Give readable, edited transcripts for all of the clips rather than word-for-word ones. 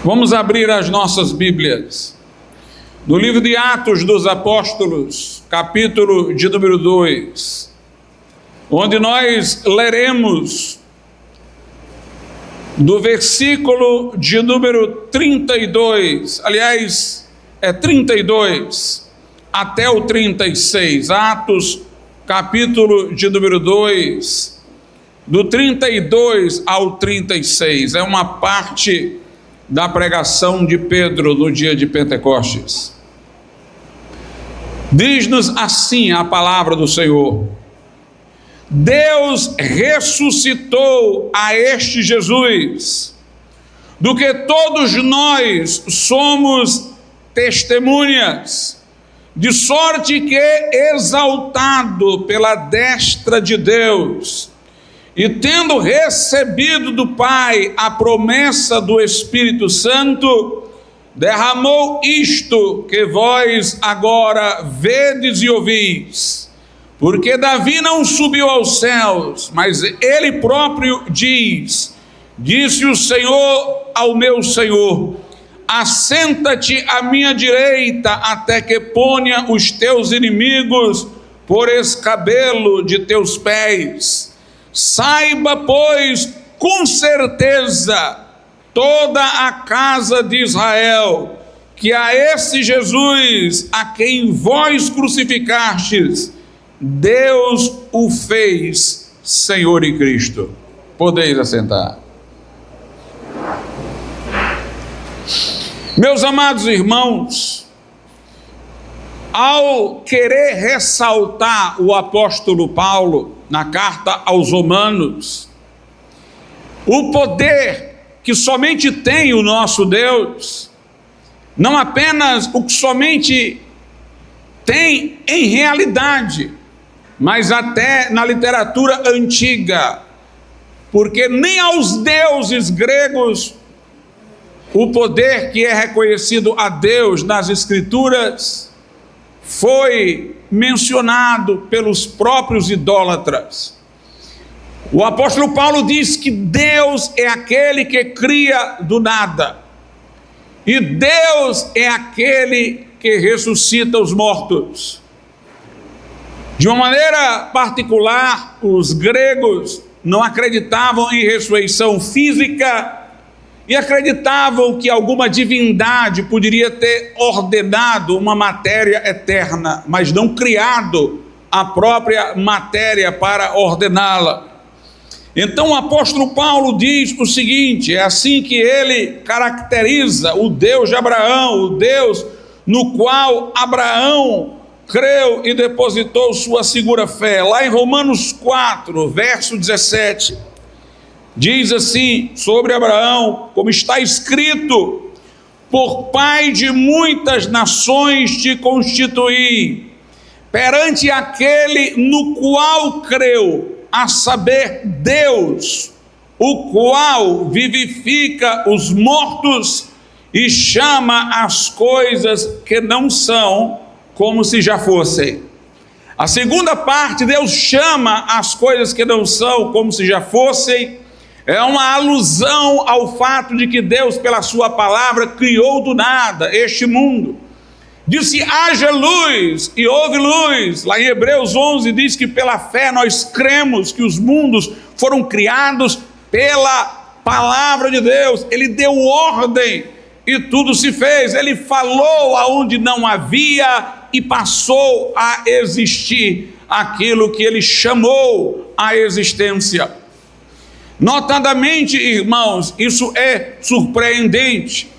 Vamos abrir as nossas Bíblias no livro de Atos dos Apóstolos, capítulo de número 2, onde nós leremos do versículo de número 32, aliás, é 32 até o 36, Atos, capítulo de número 2, do 32 ao 36, é uma parte da pregação de Pedro no dia de Pentecostes. Diz-nos assim a palavra do Senhor: Deus ressuscitou a este Jesus, do que todos nós somos testemunhas, de sorte que, exaltado pela destra de Deus, e tendo recebido do Pai a promessa do Espírito Santo, derramou isto que vós agora vedes e ouvis. Porque Davi não subiu aos céus, mas ele próprio diz: disse o Senhor ao meu Senhor: assenta-te à minha direita, até que ponha os teus inimigos por escabelo de teus pés. Saiba, pois, com certeza, toda a casa de Israel, que a esse Jesus, a quem vós crucificastes, Deus o fez Senhor e Cristo. Podeis assentar. Meus amados irmãos, ao querer ressaltar o apóstolo Paulo na carta aos Romanos, o poder que somente tem o nosso Deus, não apenas o que somente tem em realidade, mas até na literatura antiga, porque nem aos deuses gregos o poder que é reconhecido a Deus nas Escrituras foi mencionado pelos próprios idólatras. O apóstolo Paulo diz que Deus é aquele que cria do nada, e Deus é aquele que ressuscita os mortos. De uma maneira particular, os gregos não acreditavam em ressurreição física e acreditavam que alguma divindade poderia ter ordenado uma matéria eterna, mas não criado a própria matéria para ordená-la. Então o apóstolo Paulo diz o seguinte: é assim que ele caracteriza o Deus de Abraão, o Deus no qual Abraão creu e depositou sua segura fé. Lá em Romanos 4, verso 17, diz assim sobre Abraão, como está escrito: por pai de muitas nações te constituí, perante aquele no qual creu, a saber, Deus, o qual vivifica os mortos e chama as coisas que não são como se já fossem. A segunda parte, Deus chama as coisas que não são como se já fossem, é uma alusão ao fato de que Deus, pela sua palavra, criou do nada este mundo. Disse: haja luz, e houve luz. Lá em Hebreus 11 diz que pela fé nós cremos que os mundos foram criados pela palavra de Deus. Ele deu ordem e tudo se fez. Ele falou aonde não havia e passou a existir aquilo que ele chamou à existência. Notadamente, irmãos, isso é surpreendente,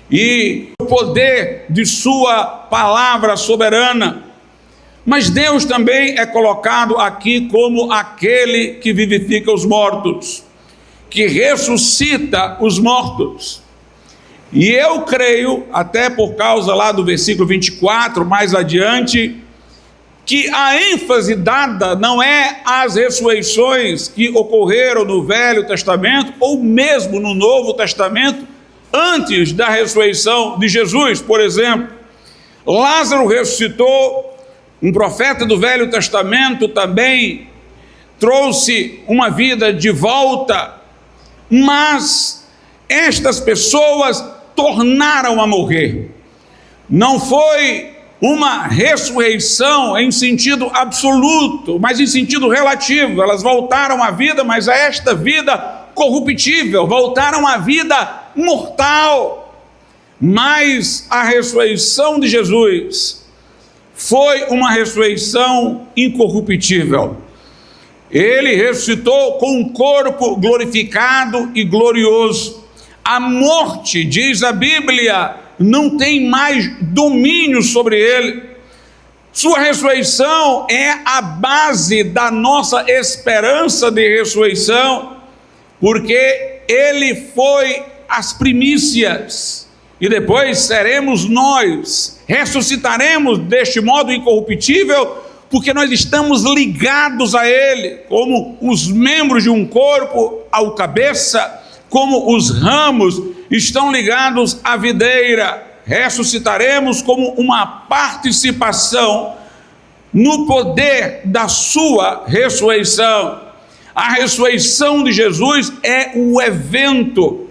e o poder de sua palavra soberana. Mas Deus também é colocado aqui como aquele que vivifica os mortos, que ressuscita os mortos. E eu creio, até por causa lá do versículo 24, mais adiante, que a ênfase dada não é às ressurreições que ocorreram no Velho Testamento ou mesmo no Novo Testamento, antes da ressurreição de Jesus. Por exemplo, Lázaro ressuscitou, um profeta do Velho Testamento também trouxe uma vida de volta, mas estas pessoas tornaram a morrer. Não foi uma ressurreição em sentido absoluto, mas em sentido relativo. Elas voltaram à vida, mas a esta vida corruptível, voltaram à vida mortal. Mas a ressurreição de Jesus foi uma ressurreição incorruptível. Ele ressuscitou com um corpo glorificado e glorioso. A morte, diz a Bíblia, não tem mais domínio sobre ele. Sua ressurreição é a base da nossa esperança de ressurreição, porque ele foi as primícias, e depois seremos nós, ressuscitaremos deste modo incorruptível, porque nós estamos ligados a ele, como os membros de um corpo ao cabeça, como os ramos estão ligados à videira. Ressuscitaremos como uma participação no poder da sua ressurreição. A ressurreição de Jesus é o evento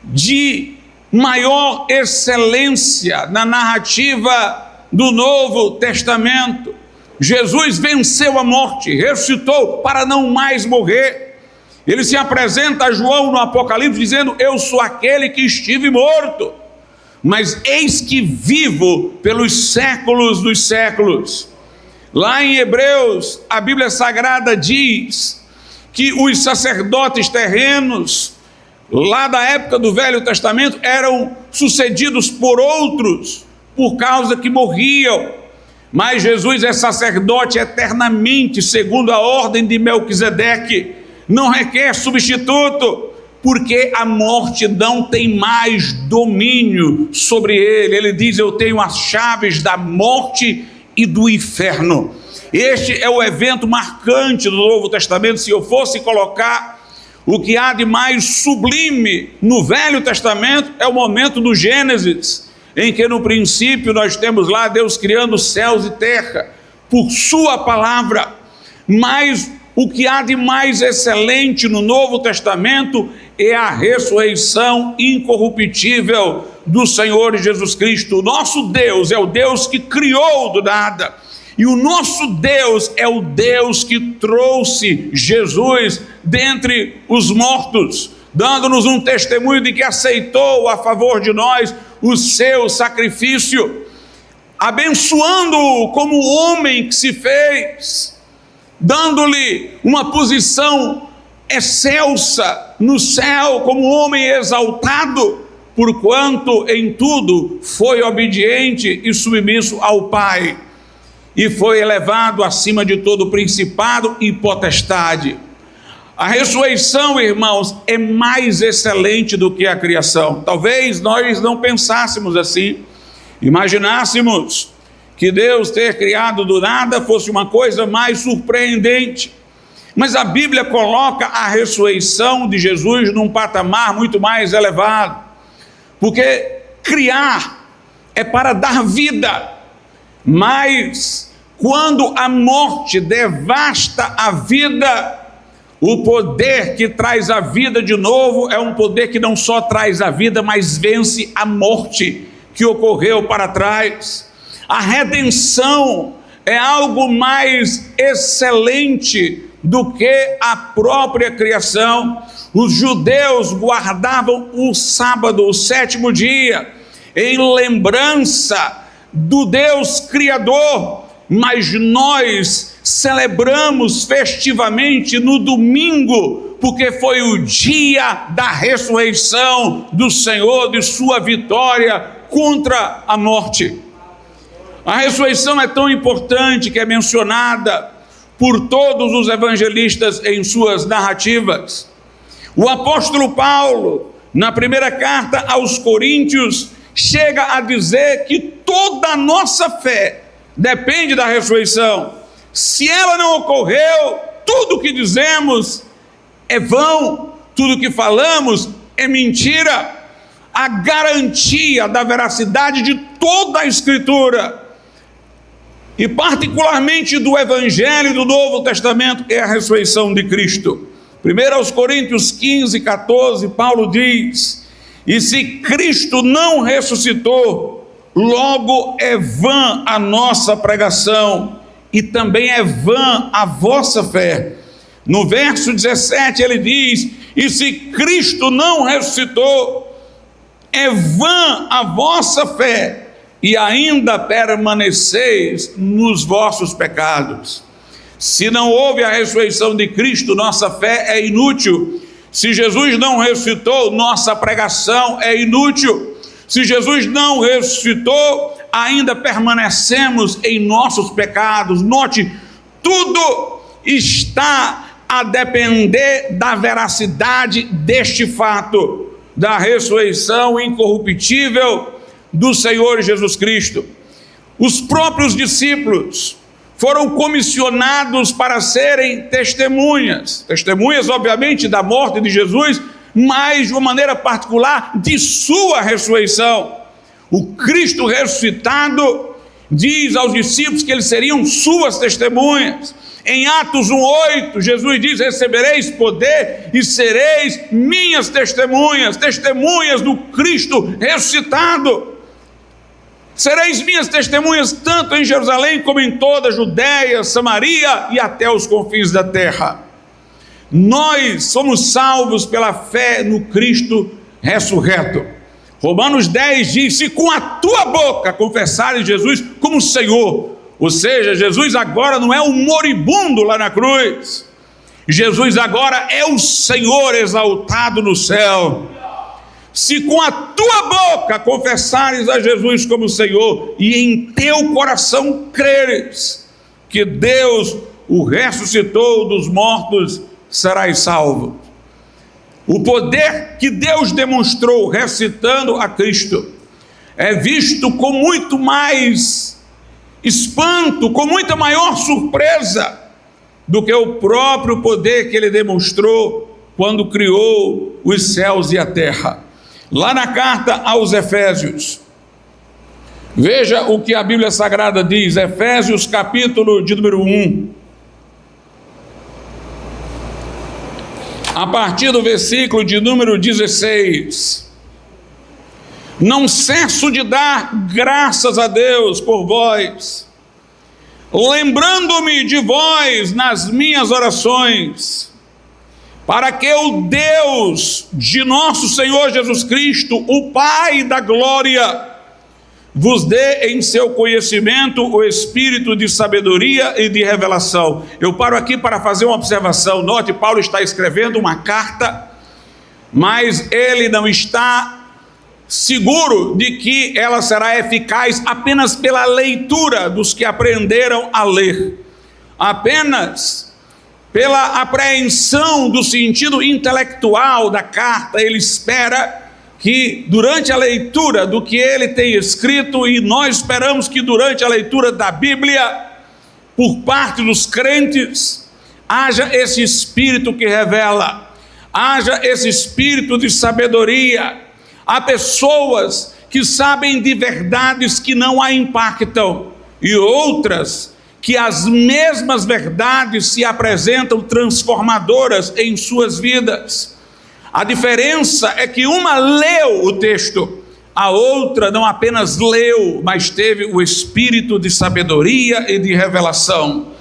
de maior excelência na narrativa do Novo Testamento. Jesus venceu a morte, ressuscitou para não mais morrer. Ele se apresenta a João no Apocalipse dizendo: eu sou aquele que estive morto, mas eis que vivo pelos séculos dos séculos. Lá em Hebreus, a Bíblia Sagrada diz que os sacerdotes terrenos, lá da época do Velho Testamento, eram sucedidos por outros, por causa que morriam. Mas Jesus é sacerdote eternamente, segundo a ordem de Melquisedeque, não requer substituto, porque a morte não tem mais domínio sobre ele. Ele diz: eu tenho as chaves da morte e do inferno. Este é o evento marcante do Novo Testamento. Se eu fosse colocar o que há de mais sublime no Velho Testamento, é o momento do Gênesis, em que no princípio nós temos lá Deus criando céus e terra por sua palavra. Mas o que há de mais excelente no Novo Testamento é a ressurreição incorruptível do Senhor Jesus Cristo. O nosso Deus é o Deus que criou do nada, e o nosso Deus é o Deus que trouxe Jesus dentre os mortos, dando-nos um testemunho de que aceitou a favor de nós o seu sacrifício, abençoando-o como homem que se fez, dando-lhe uma posição excelsa no céu como homem exaltado, porquanto em tudo foi obediente e submisso ao Pai, e foi elevado acima de todo principado e potestade. A ressurreição, irmãos, é mais excelente do que a criação. Talvez nós não pensássemos assim, imaginássemos que Deus ter criado do nada fosse uma coisa mais surpreendente. Mas a Bíblia coloca a ressurreição de Jesus num patamar muito mais elevado, porque criar é para dar vida, mas quando a morte devasta a vida, o poder que traz a vida de novo é um poder que não só traz a vida, mas vence a morte que ocorreu para trás. A redenção é algo mais excelente do que a própria criação. Os judeus guardavam o sábado, o sétimo dia, em lembrança do Deus Criador, mas nós celebramos festivamente no domingo, porque foi o dia da ressurreição do Senhor, de sua vitória contra a morte. A ressurreição é tão importante que é mencionada por todos os evangelistas em suas narrativas. O apóstolo Paulo, na primeira carta aos Coríntios, chega a dizer que toda a nossa fé depende da ressurreição. Se ela não ocorreu, tudo o que dizemos é vão, tudo o que falamos é mentira. A garantia da veracidade de toda a Escritura, e particularmente do Evangelho do Novo Testamento, é a ressurreição de Cristo. 1 aos Coríntios 15, 14, Paulo diz: E se Cristo não ressuscitou, logo é vã a nossa pregação, e também é vã a vossa fé. No verso 17 ele diz: e se Cristo não ressuscitou, é vã a vossa fé, e ainda permaneceis nos vossos pecados. Se não houve a ressurreição de Cristo, nossa fé é inútil. Se Jesus não ressuscitou, nossa pregação é inútil. Se Jesus não ressuscitou, ainda permanecemos em nossos pecados. Note, tudo está a depender da veracidade deste fato, da ressurreição incorruptível do Senhor Jesus Cristo. Os próprios discípulos foram comissionados para serem testemunhas, obviamente da morte de Jesus, mas de uma maneira particular de sua ressurreição. O Cristo ressuscitado diz aos discípulos que eles seriam suas testemunhas. Em Atos 1:8, Jesus diz: recebereis poder e sereis minhas testemunhas, testemunhas do Cristo ressuscitado. Sereis minhas testemunhas tanto em Jerusalém como em toda a Judéia, Samaria e até os confins da terra. Nós somos salvos pela fé no Cristo ressurreto. Romanos 10 diz: se com a tua boca confessares Jesus como Senhor, ou seja, Jesus agora não é um moribundo lá na cruz, Jesus agora é o Senhor exaltado no céu. Se com a tua boca confessares a Jesus como Senhor e em teu coração creres que Deus o ressuscitou dos mortos, serás salvo. O poder que Deus demonstrou ressuscitando a Cristo é visto com muito mais espanto, com muita maior surpresa do que o próprio poder que ele demonstrou quando criou os céus e a terra. Lá na carta aos Efésios, veja o que a Bíblia Sagrada diz, Efésios capítulo de número 1, a partir do versículo de número 16. Não cesso de dar graças a Deus por vós, lembrando-me de vós nas minhas orações, para que o Deus de nosso Senhor Jesus Cristo, o Pai da glória, vos dê em seu conhecimento o espírito de sabedoria e de revelação. Eu paro aqui para fazer uma observação. Note, Paulo está escrevendo uma carta, mas ele não está seguro de que ela será eficaz apenas pela leitura dos que aprenderam a ler, apenas pela apreensão do sentido intelectual da carta. Ele espera que durante a leitura do que ele tem escrito, e nós esperamos que durante a leitura da Bíblia, por parte dos crentes, haja esse espírito que revela, haja esse espírito de sabedoria. Há pessoas que sabem de verdades que não a impactam, e outras que as mesmas verdades se apresentam transformadoras em suas vidas. A diferença é que uma leu o texto, a outra não apenas leu, mas teve o espírito de sabedoria e de revelação.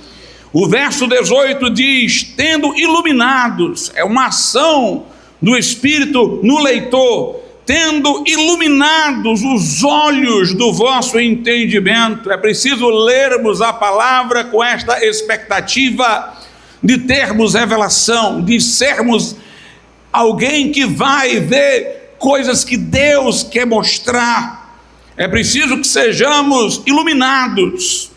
O verso 18 diz: tendo iluminados, é uma ação do Espírito no leitor, tendo iluminados os olhos do vosso entendimento. É preciso lermos a palavra com esta expectativa de termos revelação, de sermos alguém que vai ver coisas que Deus quer mostrar. É preciso que sejamos iluminados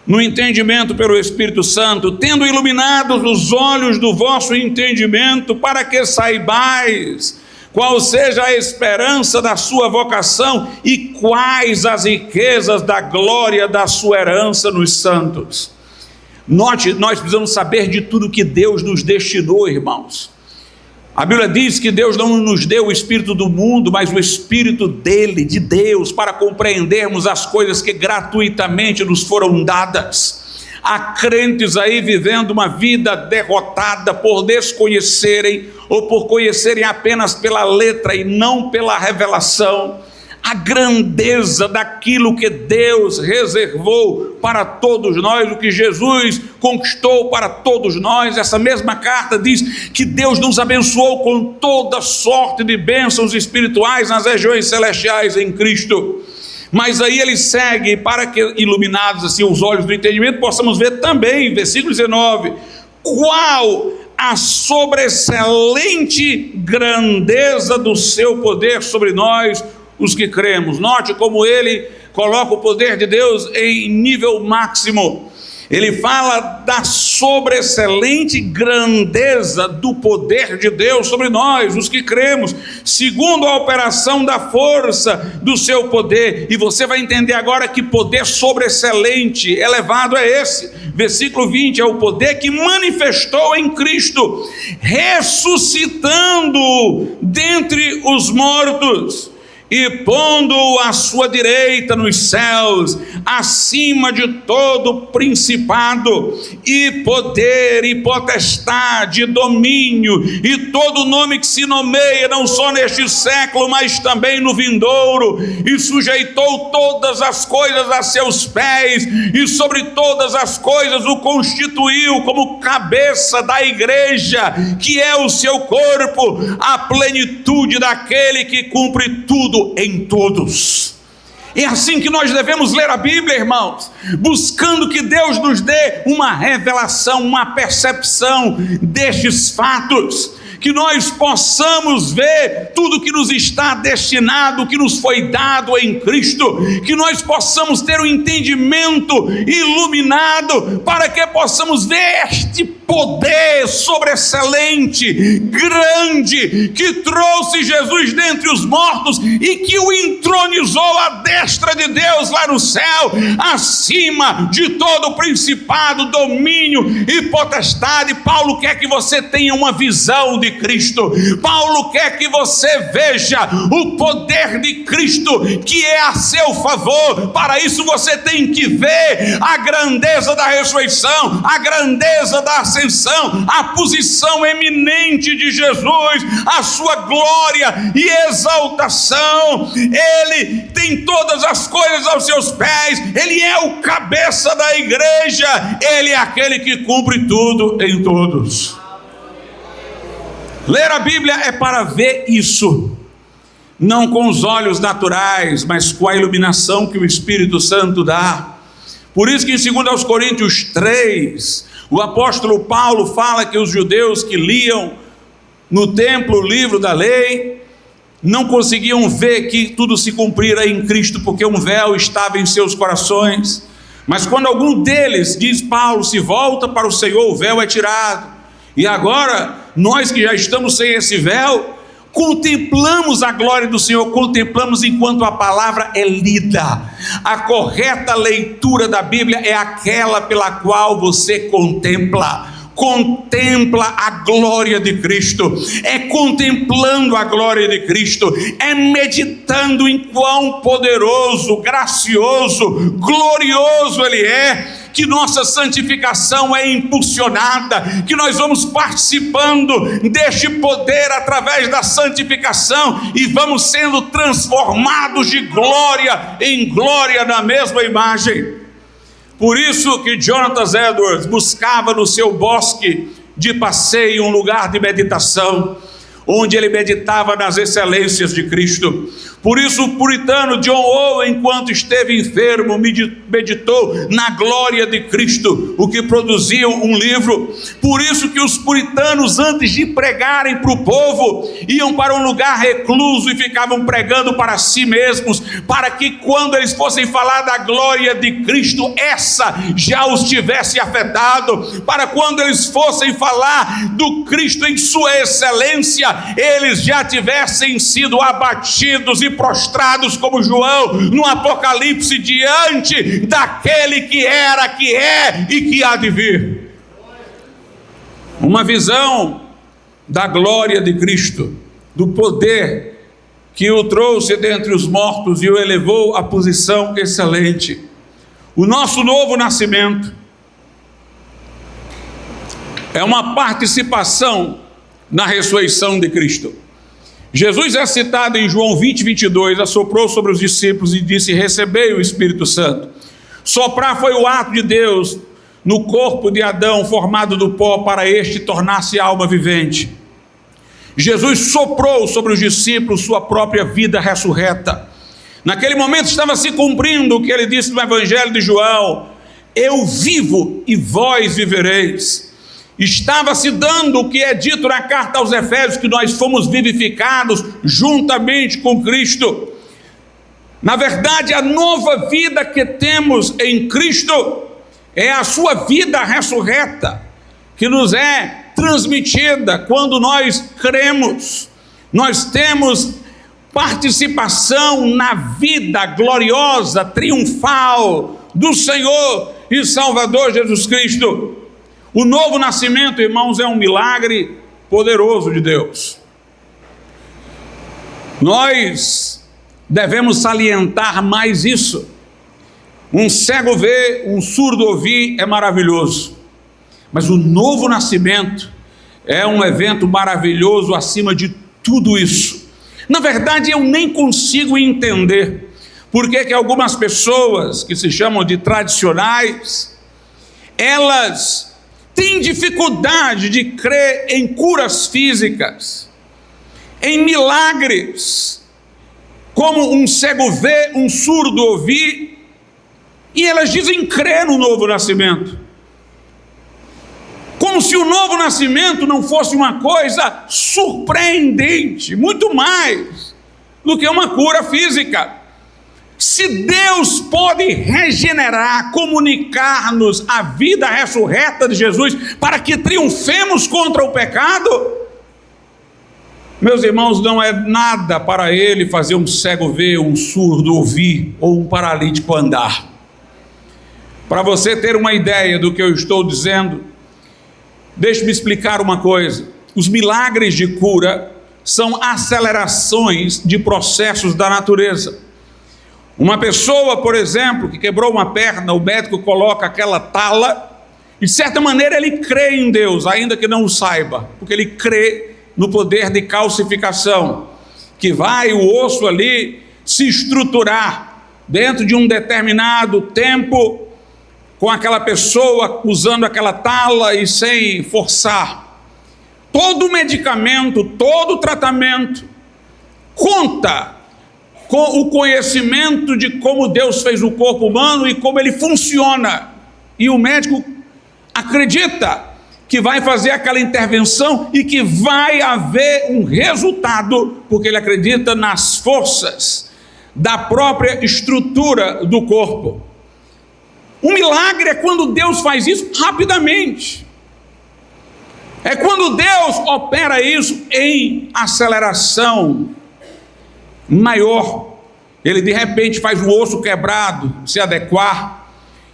no entendimento pelo Espírito Santo, tendo iluminados os olhos do vosso entendimento, para que saibais qual seja a esperança da sua vocação e quais as riquezas da glória da sua herança nos santos. Note, nós precisamos saber de tudo que Deus nos destinou, irmãos. A Bíblia diz que Deus não nos deu o espírito do mundo, mas o espírito dele, de Deus, para compreendermos as coisas que gratuitamente nos foram dadas. Há crentes aí vivendo uma vida derrotada por desconhecerem ou por conhecerem apenas pela letra e não pela revelação, a grandeza daquilo que Deus reservou para todos nós, o que Jesus conquistou para todos nós. Essa mesma carta diz que Deus nos abençoou com toda sorte de bênçãos espirituais nas regiões celestiais em Cristo. Mas aí ele segue, para que, iluminados assim os olhos do entendimento, possamos ver também, versículo 19, qual a sobreexcelente grandeza do seu poder sobre nós, os que cremos. Note como ele coloca o poder de Deus em nível máximo. Ele fala da sobreexcelente grandeza do poder de Deus sobre nós, os que cremos, segundo a operação da força do seu poder. E você vai entender agora que poder sobreexcelente, elevado é esse. Versículo 20, é o poder que manifestou em Cristo, ressuscitando dentre os mortos e pondo-o à sua direita nos céus, acima de todo principado, e poder, e potestade, e domínio, e todo nome que se nomeia, não só neste século, mas também no vindouro, e sujeitou todas as coisas a seus pés, e sobre todas as coisas o constituiu como cabeça da igreja, que é o seu corpo, a plenitude daquele que cumpre tudo em todos. É assim que nós devemos ler a Bíblia, irmãos, buscando que Deus nos dê uma revelação, uma percepção destes fatos, que nós possamos ver tudo que nos está destinado, que nos foi dado em Cristo, que nós possamos ter um entendimento iluminado, para que possamos ver este poder sobreexcelente, grande, que trouxe Jesus dentre os mortos e que o entronizou à destra de Deus lá no céu, acima de todo principado, domínio e potestade. Paulo quer que você tenha uma visão de Cristo. Paulo quer que você veja o poder de Cristo que é a seu favor. Para isso você tem que ver a grandeza da ressurreição, a grandeza da ascensão, a posição eminente de Jesus, a sua glória e exaltação. Ele tem todas as coisas aos seus pés, ele é o cabeça da igreja, ele é aquele que cumpre tudo em todos. Ler a Bíblia é para ver isso, não com os olhos naturais, mas com a iluminação que o Espírito Santo dá. Por isso que em 2 Coríntios 3, o apóstolo Paulo fala que os judeus que liam no templo o livro da lei não conseguiam ver que tudo se cumprira em Cristo, porque um véu estava em seus corações. Mas quando algum deles, diz Paulo, se volta para o Senhor, o véu é tirado. E agora, nós que já estamos sem esse véu, contemplamos a glória do Senhor, contemplamos enquanto a palavra é lida. A correta leitura da Bíblia é aquela pela qual você contempla a glória de Cristo, é contemplando a glória de Cristo, é meditando em quão poderoso, gracioso, glorioso Ele é, que nossa santificação é impulsionada, que nós vamos participando deste poder através da santificação e vamos sendo transformados de glória em glória na mesma imagem. Por isso que Jonathan Edwards buscava no seu bosque de passeio um lugar de meditação, onde ele meditava nas excelências de Cristo. Por isso o puritano John Owen, enquanto esteve enfermo, meditou na glória de Cristo, o que produziu um livro. Por isso que os puritanos, antes de pregarem para o povo, iam para um lugar recluso e ficavam pregando para si mesmos, para que quando eles fossem falar da glória de Cristo, essa já os tivesse afetado, para quando eles fossem falar do Cristo em sua excelência, eles já tivessem sido abatidos e prostrados como João no Apocalipse, diante daquele que era, que é e que há de vir. Uma visão da glória de Cristo, do poder que o trouxe dentre os mortos e o elevou à posição excelente. O nosso novo nascimento é uma participação na ressurreição de Cristo. Jesus é citado em João 20, 22, assoprou sobre os discípulos e disse: recebei o Espírito Santo. Soprar foi o ato de Deus no corpo de Adão, formado do pó, para este tornar-se alma vivente. Jesus soprou sobre os discípulos sua própria vida ressurreta. Naquele momento estava se cumprindo o que ele disse no Evangelho de João: eu vivo e vós vivereis. Estava se dando o que é dito na carta aos Efésios, que nós fomos vivificados juntamente com Cristo. Na verdade, a nova vida que temos em Cristo é a sua vida ressurreta, que nos é transmitida quando nós cremos. Nós temos participação na vida gloriosa, triunfal do Senhor e Salvador Jesus Cristo. O novo nascimento, irmãos, é um milagre poderoso de Deus. Nós devemos salientar mais isso. Um cego ver, um surdo ouvir é maravilhoso, mas o novo nascimento é um evento maravilhoso acima de tudo isso. Na verdade, eu nem consigo entender por que algumas pessoas que se chamam de tradicionais, elas têm dificuldade de crer em curas físicas, em milagres, como um cego vê, um surdo ouvir, e elas dizem crer no novo nascimento, como se o novo nascimento não fosse uma coisa surpreendente, muito mais do que uma cura física. Se Deus pode regenerar, comunicar-nos a vida ressurreta de Jesus para que triunfemos contra o pecado, meus irmãos, não é nada para Ele fazer um cego ver, um surdo ouvir ou um paralítico andar. Para você ter uma ideia do que eu estou dizendo, deixe-me explicar uma coisa. Os milagres de cura são acelerações de processos da natureza. Uma pessoa, por exemplo, que quebrou uma perna, o médico coloca aquela tala, e de certa maneira ele crê em Deus, ainda que não o saiba, porque ele crê no poder de calcificação, que vai o osso ali se estruturar dentro de um determinado tempo, com aquela pessoa usando aquela tala e sem forçar. Todo medicamento, todo tratamento conta com o conhecimento de como Deus fez o corpo humano e como ele funciona. E o médico acredita que vai fazer aquela intervenção e que vai haver um resultado, porque ele acredita nas forças da própria estrutura do corpo. Um milagre é quando Deus faz isso rapidamente. É quando Deus opera isso em aceleração maior. Ele de repente faz o osso quebrado se adequar,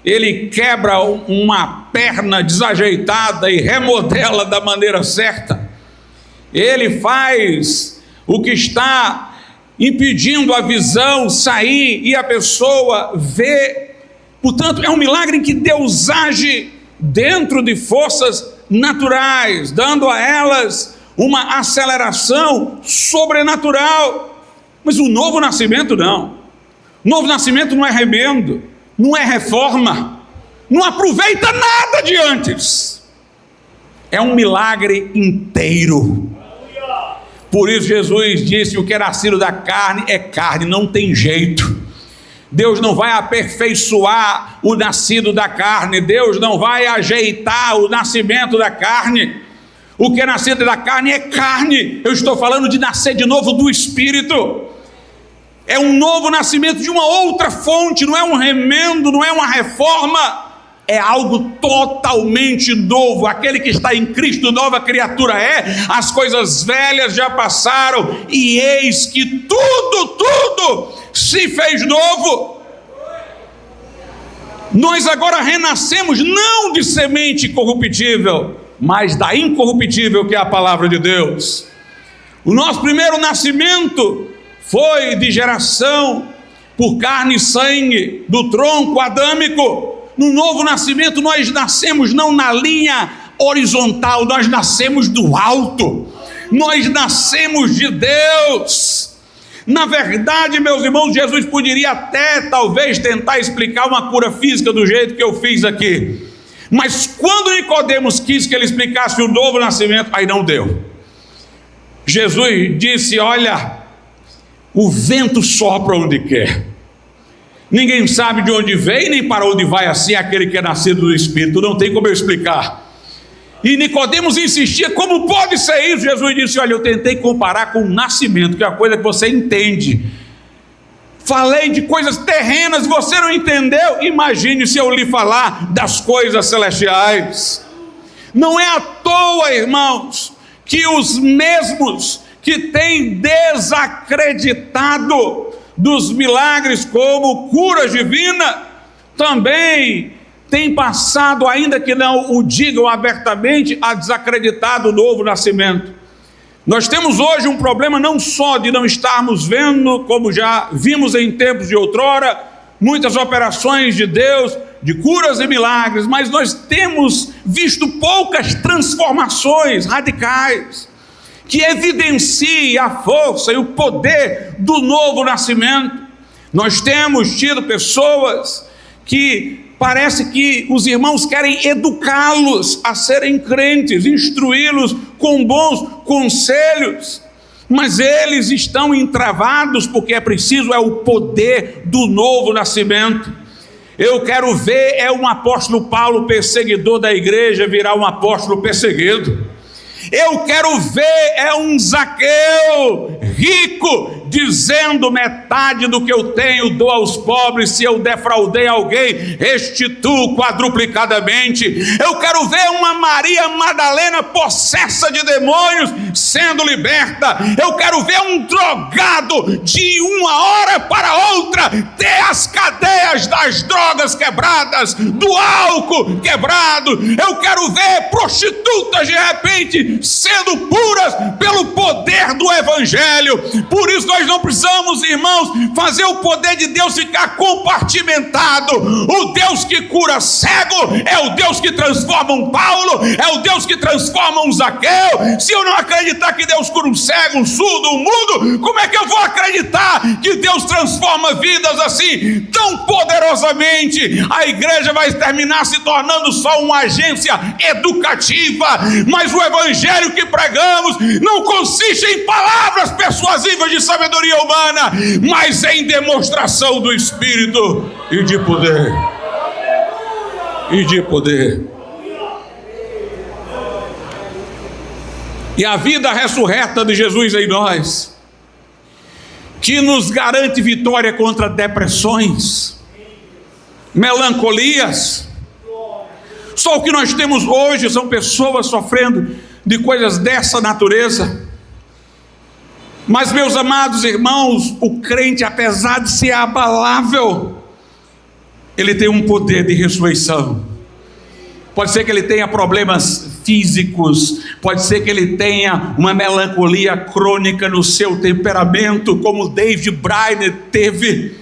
ele quebra uma perna desajeitada e remodela da maneira certa, ele faz o que está impedindo a visão sair e a pessoa vê. Portanto, é um milagre em que Deus age dentro de forças naturais, dando a elas uma aceleração sobrenatural. Mas o novo nascimento não. O novo nascimento não é remendo, não é reforma, não aproveita nada de antes. É um milagre inteiro. Por isso Jesus disse: o que é nascido da carne é carne, não tem jeito. Deus não vai aperfeiçoar o nascido da carne, Deus não vai ajeitar o nascimento da carne. O que é nascido da carne é carne. Eu estou falando de nascer de novo do Espírito. É um novo nascimento de uma outra fonte, não é um remendo, não é uma reforma, é algo totalmente novo. Aquele que está em Cristo, nova criatura é, as coisas velhas já passaram, e eis que tudo se fez novo. Nós agora renascemos não de semente corruptível, mas da incorruptível, que é a palavra de Deus. O nosso primeiro nascimento foi de geração por carne e sangue, do tronco adâmico. No novo nascimento nós nascemos não na linha horizontal, nós nascemos do alto. Nós nascemos de Deus. Na verdade, meus irmãos, Jesus poderia até talvez tentar explicar uma cura física do jeito que eu fiz aqui. Mas quando Nicodemos quis que ele explicasse o novo nascimento, aí não deu. Jesus disse: olha, o vento sopra onde quer. Ninguém sabe de onde vem nem para onde vai, assim aquele que é nascido do Espírito. Não tem como eu explicar. E Nicodemos insistia: como pode ser isso? Jesus disse: olha, eu tentei comparar com o nascimento, que é uma coisa que você entende. Falei de coisas terrenas, você não entendeu? Imagine se eu lhe falar das coisas celestiais. Não é à toa, irmãos, que os mesmos que têm desacreditado dos milagres como cura divina, também têm passado, ainda que não o digam abertamente, a desacreditar do novo nascimento. Nós temos hoje um problema não só de não estarmos vendo, como já vimos em tempos de outrora, muitas operações de Deus, de curas e milagres, mas nós temos visto poucas transformações radicais que evidenciem a força e o poder do novo nascimento. Nós temos tido pessoas que parece que os irmãos querem educá-los a serem crentes, instruí-los com bons conselhos, mas eles estão entravados porque é preciso o poder do novo nascimento. Eu quero ver um apóstolo Paulo, perseguidor da igreja, virar um apóstolo perseguido. Eu quero ver um Zaqueu rico dizendo: metade do que eu tenho dou aos pobres, se eu defraudei alguém, restituo quadruplicadamente. Eu quero ver uma Maria Madalena possessa de demônios sendo liberta. Eu quero ver um drogado de uma hora para outra ter as cadeias das drogas quebradas, do álcool quebrado. Eu quero ver prostitutas de repente sendo puras pelo poder do Evangelho. Por isso nós não precisamos, irmãos, fazer o poder de Deus ficar compartimentado. O Deus que cura cego é o Deus que transforma um Paulo, é o Deus que transforma um Zaqueu. Se eu não acreditar que Deus cura um cego, um surdo, um mudo, como é que eu vou acreditar que Deus transforma vidas assim tão poderosamente? A igreja vai terminar se tornando só uma agência educativa, mas o Evangelho que pregamos não consiste em palavras persuasivas de sabedoria humana, mas em demonstração do Espírito e de poder. E de poder. E a vida ressurreta de Jesus em nós, que nos garante vitória contra depressões, melancolias. Só o que nós temos hoje são pessoas sofrendo de coisas dessa natureza. Mas, meus amados irmãos, o crente, apesar de ser abalável, ele tem um poder de ressurreição. Pode ser que ele tenha problemas físicos, pode ser que ele tenha uma melancolia crônica no seu temperamento, como David Brainerd teve,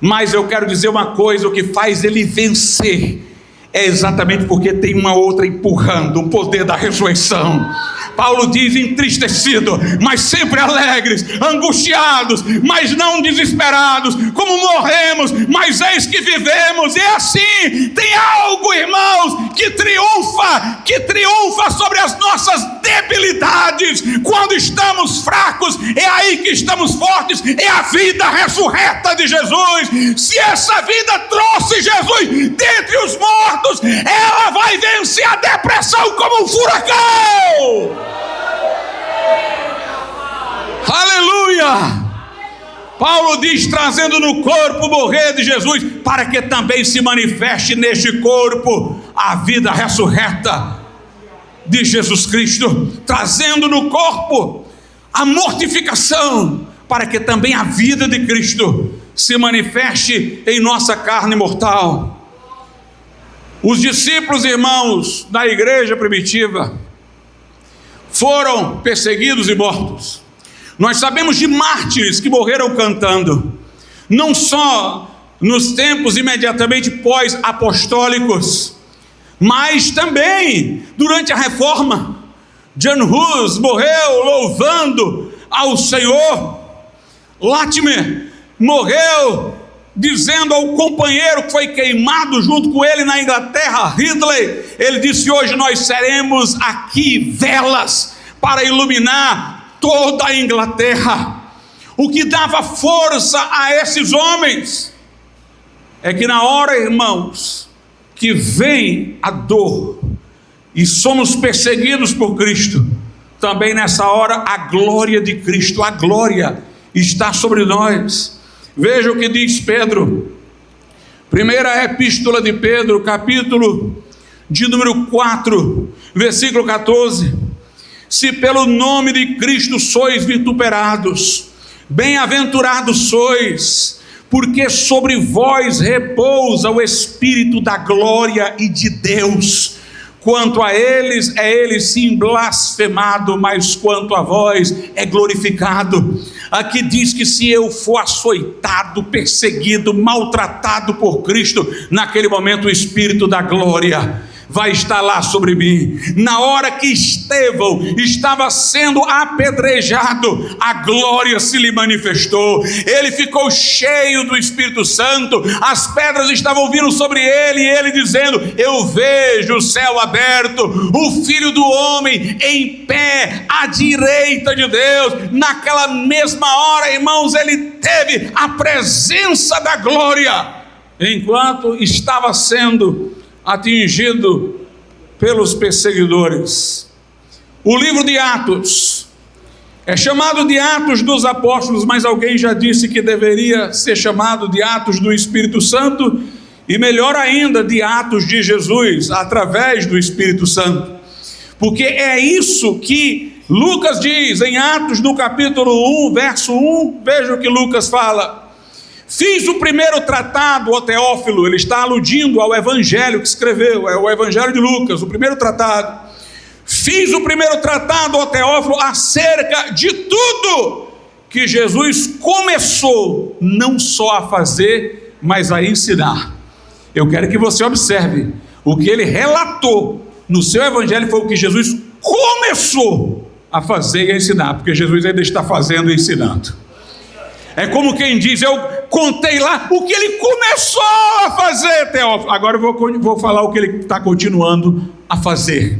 mas eu quero dizer uma coisa: o que faz ele vencer é exatamente porque tem uma outra empurrando, o poder da ressurreição. Paulo diz: entristecido, mas sempre alegres, angustiados, mas não desesperados, como morremos, mas eis que vivemos. E assim, tem algo, irmãos, que triunfa sobre as nossas debilidades. Quando estamos fracos, é aí que estamos fortes. É a vida ressurreta de Jesus. Se essa vida trouxe Jesus dentre os mortos, ela vai vencer a depressão como um furacão. Aleluia! Paulo diz: trazendo no corpo o morrer de Jesus, para que também se manifeste neste corpo a vida ressurreta de Jesus Cristo, trazendo no corpo a mortificação, para que também a vida de Cristo se manifeste em nossa carne mortal. Os discípulos, irmãos, da igreja primitiva foram perseguidos e mortos. Nós sabemos de mártires que morreram cantando, não só nos tempos imediatamente pós-apostólicos, mas também durante a Reforma. John Hus morreu louvando ao Senhor. Latimer morreu dizendo ao companheiro que foi queimado junto com ele na Inglaterra, Ridley, ele disse: hoje nós seremos aqui velas para iluminar toda a Inglaterra. O que dava força a esses homens é que na hora, irmãos, que vem a dor e somos perseguidos por Cristo, também nessa hora a glória de Cristo, a glória está sobre nós. Veja o que diz Pedro, primeira epístola de Pedro, capítulo de número 4, versículo 14: se pelo nome de Cristo sois vituperados, bem-aventurados sois, porque sobre vós repousa o Espírito da glória e de Deus. Quanto a eles, é ele sim blasfemado, mas quanto a vós, é glorificado. Aqui diz que se eu for açoitado, perseguido, maltratado por Cristo, naquele momento o Espírito da glória vai estar lá sobre mim. Na hora que Estevão estava sendo apedrejado, a glória se lhe manifestou, ele ficou cheio do Espírito Santo, as pedras estavam vindo sobre ele, e ele dizendo: eu vejo o céu aberto, o Filho do Homem em pé à direita de Deus. Naquela mesma hora, irmãos, ele teve a presença da glória, enquanto estava sendo atingido pelos perseguidores. O livro de Atos é chamado de Atos dos Apóstolos, mas alguém já disse que deveria ser chamado de Atos do Espírito Santo, e melhor ainda, de Atos de Jesus, através do Espírito Santo, porque é isso que Lucas diz em Atos, no capítulo 1, verso 1, veja o que Lucas fala: fiz o primeiro tratado, ó Teófilo, ele está aludindo ao evangelho que escreveu, é o evangelho de Lucas, o primeiro tratado. Fiz o primeiro tratado, ó Teófilo, acerca de tudo que Jesus começou não só a fazer, mas a ensinar. Eu quero que você observe, o que ele relatou no seu evangelho foi o que Jesus começou a fazer e a ensinar, porque Jesus ainda está fazendo e ensinando. É como quem diz: eu contei lá o que ele começou a fazer, Teófilo, agora eu vou falar o que ele está continuando a fazer.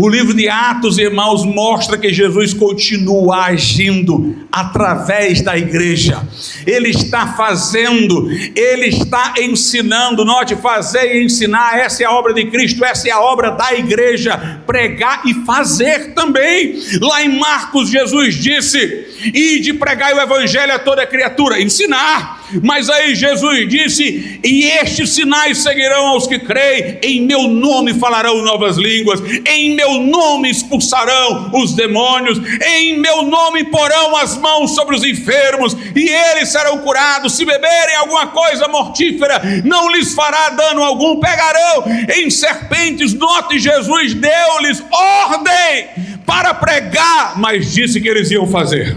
O livro de Atos, irmãos, mostra que Jesus continua agindo através da igreja. Ele está fazendo, ele está ensinando. Note, fazer e ensinar, essa é a obra de Cristo, essa é a obra da igreja. Pregar e fazer também. Lá em Marcos, Jesus disse: ide pregar o evangelho a toda criatura, ensinar. Mas aí Jesus disse: e estes sinais seguirão aos que creem, em meu nome falarão novas línguas, em meu nome expulsarão os demônios, em meu nome porão as mãos sobre os enfermos, e eles serão curados. Se beberem alguma coisa mortífera, não lhes fará dano algum, pegarão em serpentes. Note, Jesus deu-lhes ordem para pregar, mas disse que eles iam fazer.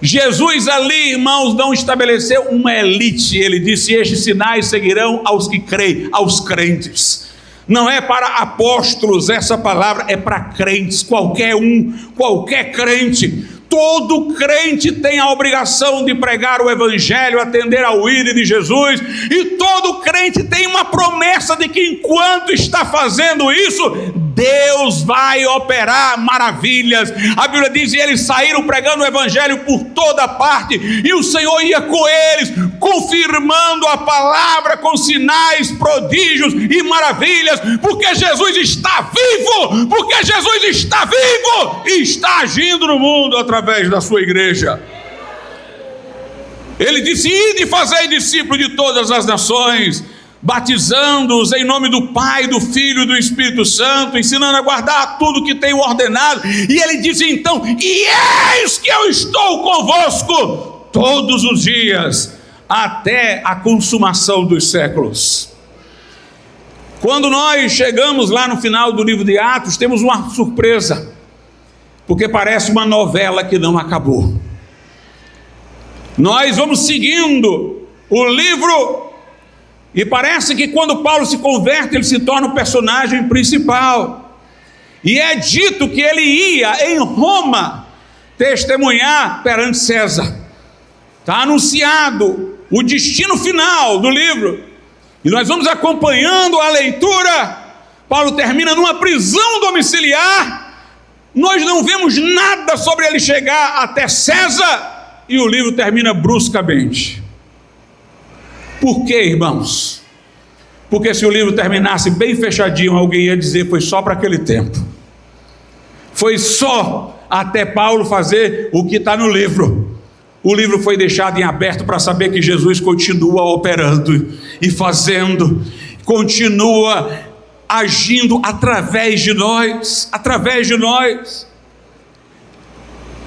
Jesus ali, irmãos, não estabeleceu uma elite. Ele disse: estes sinais seguirão aos que creem, aos crentes. Não é para apóstolos essa palavra, é para crentes, qualquer um, qualquer crente. Todo crente tem a obrigação de pregar o evangelho, atender ao ídolo de Jesus, e todo crente tem uma promessa de que enquanto está fazendo isso, Deus vai operar maravilhas. A Bíblia diz: e eles saíram pregando o evangelho por toda parte, e o Senhor ia com eles, confirmando a palavra com sinais, prodígios e maravilhas, porque Jesus está vivo, porque Jesus está vivo e está agindo no mundo através da sua igreja. Ele disse: ide e fazei discípulos de todas as nações, batizando-os em nome do Pai, do Filho e do Espírito Santo, ensinando a guardar tudo que tenho ordenado. E ele disse então: e eis que eu estou convosco todos os dias, até a consumação dos séculos. Quando nós chegamos lá no final do livro de Atos, temos uma surpresa, porque parece uma novela que não acabou. Nós vamos seguindo o livro, e parece que quando Paulo se converte, ele se torna o personagem principal. E é dito que ele ia em Roma testemunhar perante César. Está anunciado o destino final do livro. E nós vamos acompanhando a leitura. Paulo termina numa prisão domiciliar. Nós não vemos nada sobre ele chegar até César. E o livro termina bruscamente. Por quê, irmãos? Porque se o livro terminasse bem fechadinho, alguém ia dizer: foi só para aquele tempo. Foi só até Paulo fazer o que está no livro. O livro foi deixado em aberto para saber que Jesus continua operando e fazendo, continua agindo através de nós,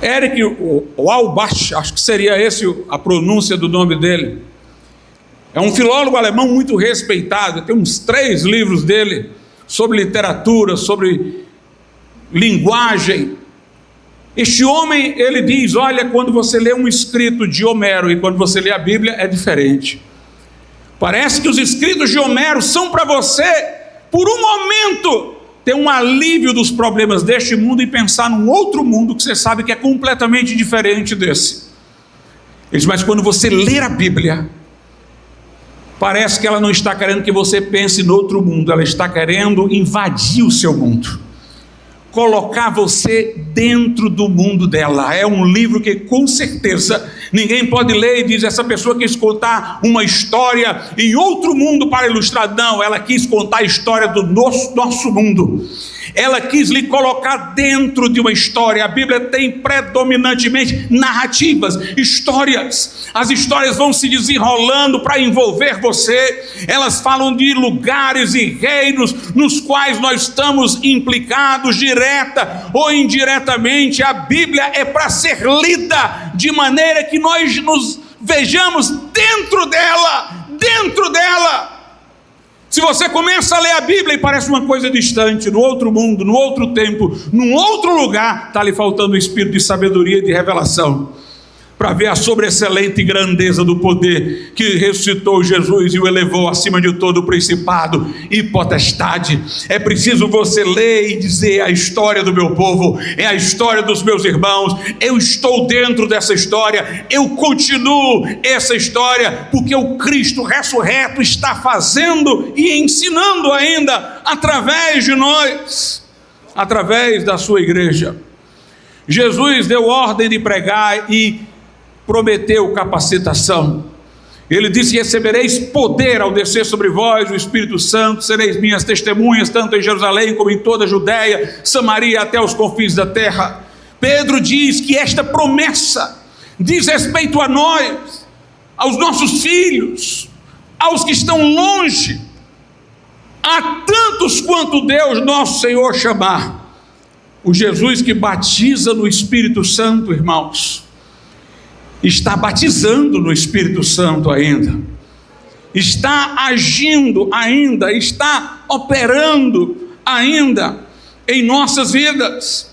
Eric Walbach, acho que seria esse a pronúncia do nome dele, é um filólogo alemão muito respeitado, tem uns 3 livros dele sobre literatura, sobre linguagem. Este homem, ele diz: olha, quando você lê um escrito de Homero e quando você lê a Bíblia é diferente. Parece que os escritos de Homero são para você, por um momento, ter um alívio dos problemas deste mundo e pensar num outro mundo que você sabe que é completamente diferente desse. Ele diz: mas quando você lê a Bíblia, parece que ela não está querendo que você pense no outro mundo, ela está querendo invadir o seu mundo, colocar você dentro do mundo dela. É um livro que com certeza ninguém pode ler e diz: essa pessoa quis contar uma história em outro mundo para ilustrar. Não, ela quis contar a história do nosso mundo. Ela quis lhe colocar dentro de uma história. A Bíblia tem predominantemente narrativas, histórias. As histórias vão se desenrolando para envolver você. Elas falam de lugares e reinos nos quais nós estamos implicados, direta ou indiretamente. A Bíblia é para ser lida de maneira que nós nos vejamos dentro dela. Se você começa a ler a Bíblia e parece uma coisa distante, no outro mundo, no outro tempo, num outro lugar, está lhe faltando o espírito de sabedoria e de revelação, para ver a sobreexcelente grandeza do poder que ressuscitou Jesus e o elevou acima de todo o principado e potestade. É preciso você ler e dizer: a história do meu povo, é a história dos meus irmãos, eu estou dentro dessa história, eu continuo essa história, porque o Cristo ressurreto está fazendo e ensinando ainda através de nós, através da sua igreja. Jesus deu ordem de pregar e prometeu capacitação. Ele disse: recebereis poder ao descer sobre vós o Espírito Santo, sereis minhas testemunhas, tanto em Jerusalém como em toda a Judéia, Samaria, até os confins da terra. Pedro diz que esta promessa diz respeito a nós, aos nossos filhos, aos que estão longe, a tantos quanto Deus nosso Senhor chamar. O Jesus que batiza no Espírito Santo, irmãos, está batizando no Espírito Santo ainda, está agindo ainda, está operando ainda em nossas vidas.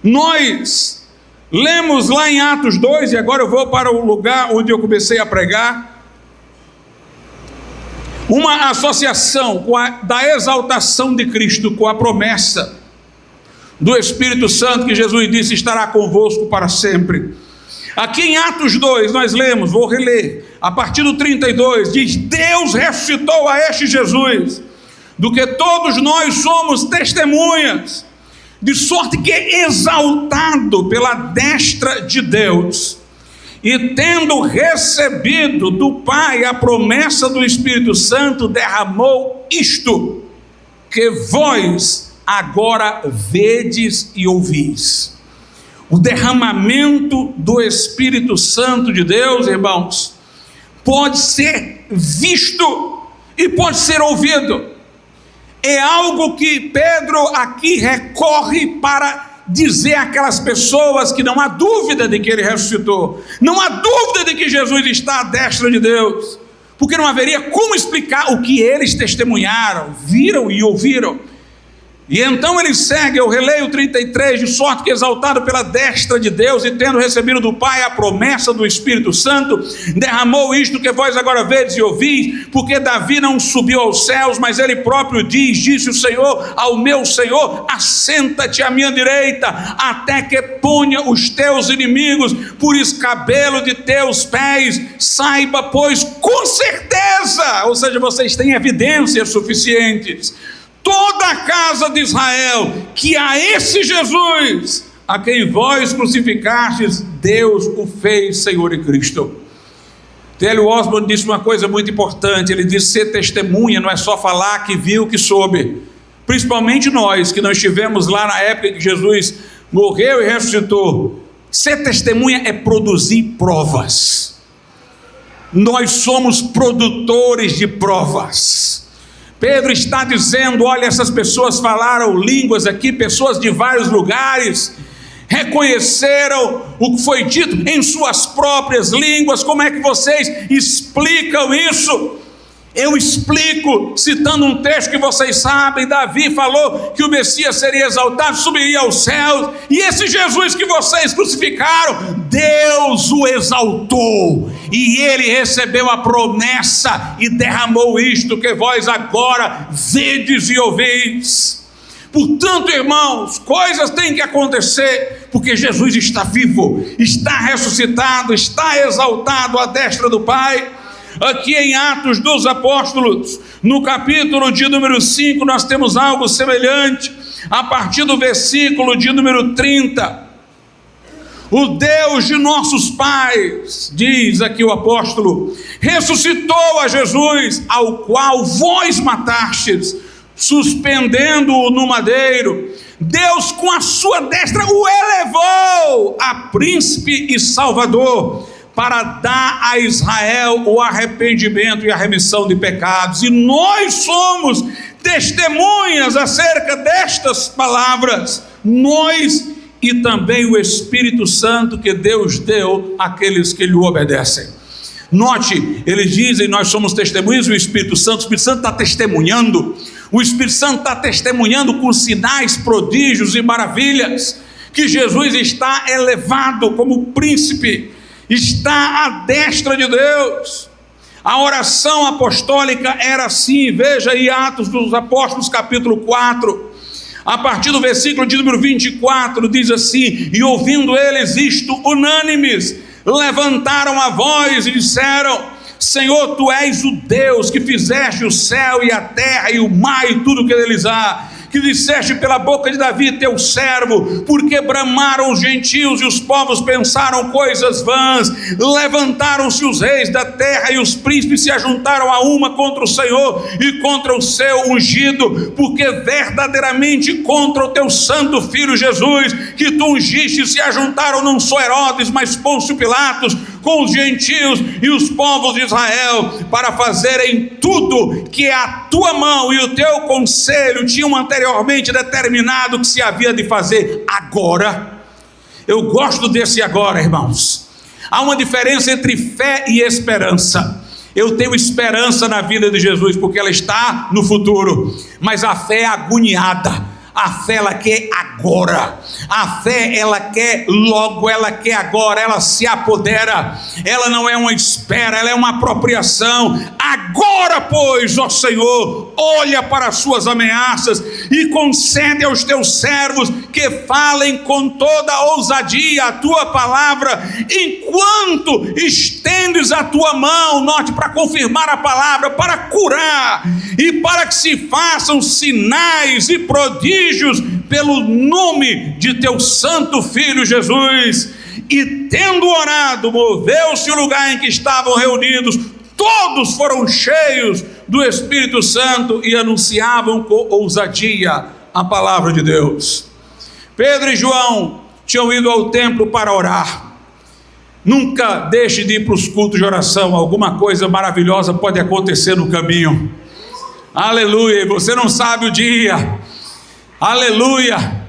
Nós lemos lá em Atos 2, e agora eu vou para o lugar onde eu comecei a pregar, uma associação da exaltação de Cristo com a promessa do Espírito Santo, que Jesus disse: estará convosco para sempre. Aqui em Atos 2 nós lemos, vou reler, a partir do 32, diz: Deus ressuscitou a este Jesus, do que todos nós somos testemunhas, de sorte que, exaltado pela destra de Deus, e tendo recebido do Pai a promessa do Espírito Santo, derramou isto, que vós agora vedes e ouvis. O derramamento do Espírito Santo de Deus, irmãos, pode ser visto e pode ser ouvido. É algo que Pedro aqui recorre para dizer àquelas pessoas que não há dúvida de que ele ressuscitou, não há dúvida de que Jesus está à destra de Deus, porque não haveria como explicar o que eles testemunharam, viram e ouviram. E então ele segue, eu releio o 33, de sorte que exaltado pela destra de Deus, e tendo recebido do Pai a promessa do Espírito Santo, derramou isto que vós agora vedes e ouvis, porque Davi não subiu aos céus, mas ele próprio disse o Senhor ao meu Senhor, assenta-te à minha direita, até que ponha os teus inimigos por escabelo de teus pés. Saiba, pois, com certeza, ou seja, vocês têm evidências suficientes, toda a casa de Israel, que a esse Jesus, a quem vós crucificastes, Deus o fez Senhor e Cristo. T.L. Osborne disse uma coisa muito importante, ele disse: ser testemunha não é só falar que viu, que soube, principalmente nós que não estivemos lá na época que Jesus morreu e ressuscitou. Ser testemunha é produzir provas. Nós somos produtores de provas. Pedro está dizendo: olha, essas pessoas falaram línguas aqui, pessoas de vários lugares, reconheceram o que foi dito em suas próprias línguas. Como é que vocês explicam isso? Eu explico citando um texto que vocês sabem. Davi falou que o Messias seria exaltado, subiria aos céus, e esse Jesus que vocês crucificaram, Deus o exaltou, e ele recebeu a promessa e derramou isto que vós agora vedes e ouvis. Portanto, irmãos, coisas têm que acontecer, porque Jesus está vivo, está ressuscitado, está exaltado à destra do Pai. Aqui em Atos dos Apóstolos, no capítulo de número 5, nós temos algo semelhante, a partir do versículo de número 30. O Deus de nossos pais, diz aqui o apóstolo, ressuscitou a Jesus, ao qual vós matastes, suspendendo-o no madeiro. Deus com a sua destra o elevou a príncipe e salvador, para dar a Israel o arrependimento e a remissão de pecados. E nós somos testemunhas acerca destas palavras, nós e também o Espírito Santo que Deus deu àqueles que lhe obedecem. Note, eles dizem: nós somos testemunhas. O Espírito Santo está testemunhando. O Espírito Santo está testemunhando com sinais, prodígios e maravilhas, que Jesus está elevado como príncipe, está à destra de Deus. A oração apostólica era assim. Veja aí Atos dos Apóstolos capítulo 4, a partir do versículo de número 24, diz assim: e ouvindo eles isto, unânimes, levantaram a voz e disseram: Senhor, tu és o Deus que fizeste o céu e a terra e o mar e tudo que neles há, que disseste pela boca de Davi teu servo, porque bramaram os gentios e os povos pensaram coisas vãs, levantaram-se os reis da terra e os príncipes se ajuntaram a uma contra o Senhor e contra o seu ungido, porque verdadeiramente contra o teu santo filho Jesus, que tu ungiste, se ajuntaram não só Herodes, mas Pôncio Pilatos, com os gentios e os povos de Israel, para fazerem tudo que a tua mão e o teu conselho tinham anteriormente determinado que se havia de fazer. Agora, eu gosto desse agora, irmãos. Há uma diferença entre fé e esperança. Eu tenho esperança na vida de Jesus, porque ela está no futuro, mas a fé é agoniada. A fé ela quer agora, a fé ela quer logo, ela quer agora, ela se apodera, ela não é uma espera, ela é uma apropriação. Agora, pois, ó Senhor, olha para as suas ameaças e concede aos teus servos que falem com toda ousadia a tua palavra, enquanto estendes a tua mão, note, para confirmar a palavra, para curar e para que se façam sinais e prodígios pelo nome de teu santo filho Jesus. E tendo orado, moveu-se o lugar em que estavam reunidos, todos foram cheios do Espírito Santo e anunciavam com ousadia a palavra de Deus. Pedro e João tinham ido ao templo para orar. Nunca deixe de ir para os cultos de oração, alguma coisa maravilhosa pode acontecer no caminho. Aleluia, você não sabe o dia. Aleluia,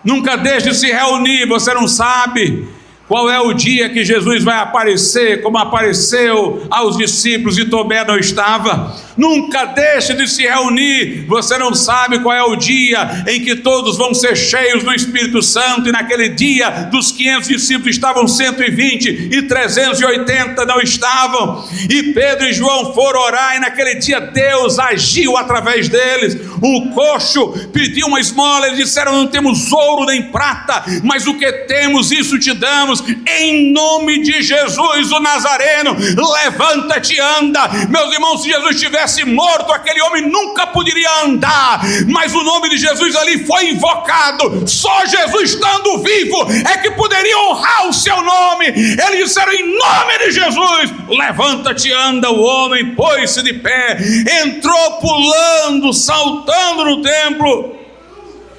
nunca deixe de se reunir, você não sabe qual é o dia que Jesus vai aparecer, como apareceu aos discípulos e Tomé não estava. nunca deixe de se reunir. Você não sabe qual é o dia em que todos vão ser cheios do Espírito Santo, e naquele dia dos 500 discípulos estavam 120 e 380 não estavam, e Pedro e João foram orar, e naquele dia Deus agiu através deles. O coxo pediu uma esmola, eles disseram: não temos ouro nem prata, mas o que temos, isso te damos. Em nome de Jesus o Nazareno, levanta-te e anda. Meus irmãos, se Jesus estivesse morto, aquele homem nunca poderia andar, mas o nome de Jesus ali foi invocado. Só Jesus estando vivo é que poderia honrar o seu nome. Eles disseram: em nome de Jesus, levanta-te e anda. O homem pôs-se de pé, entrou pulando, saltando no templo.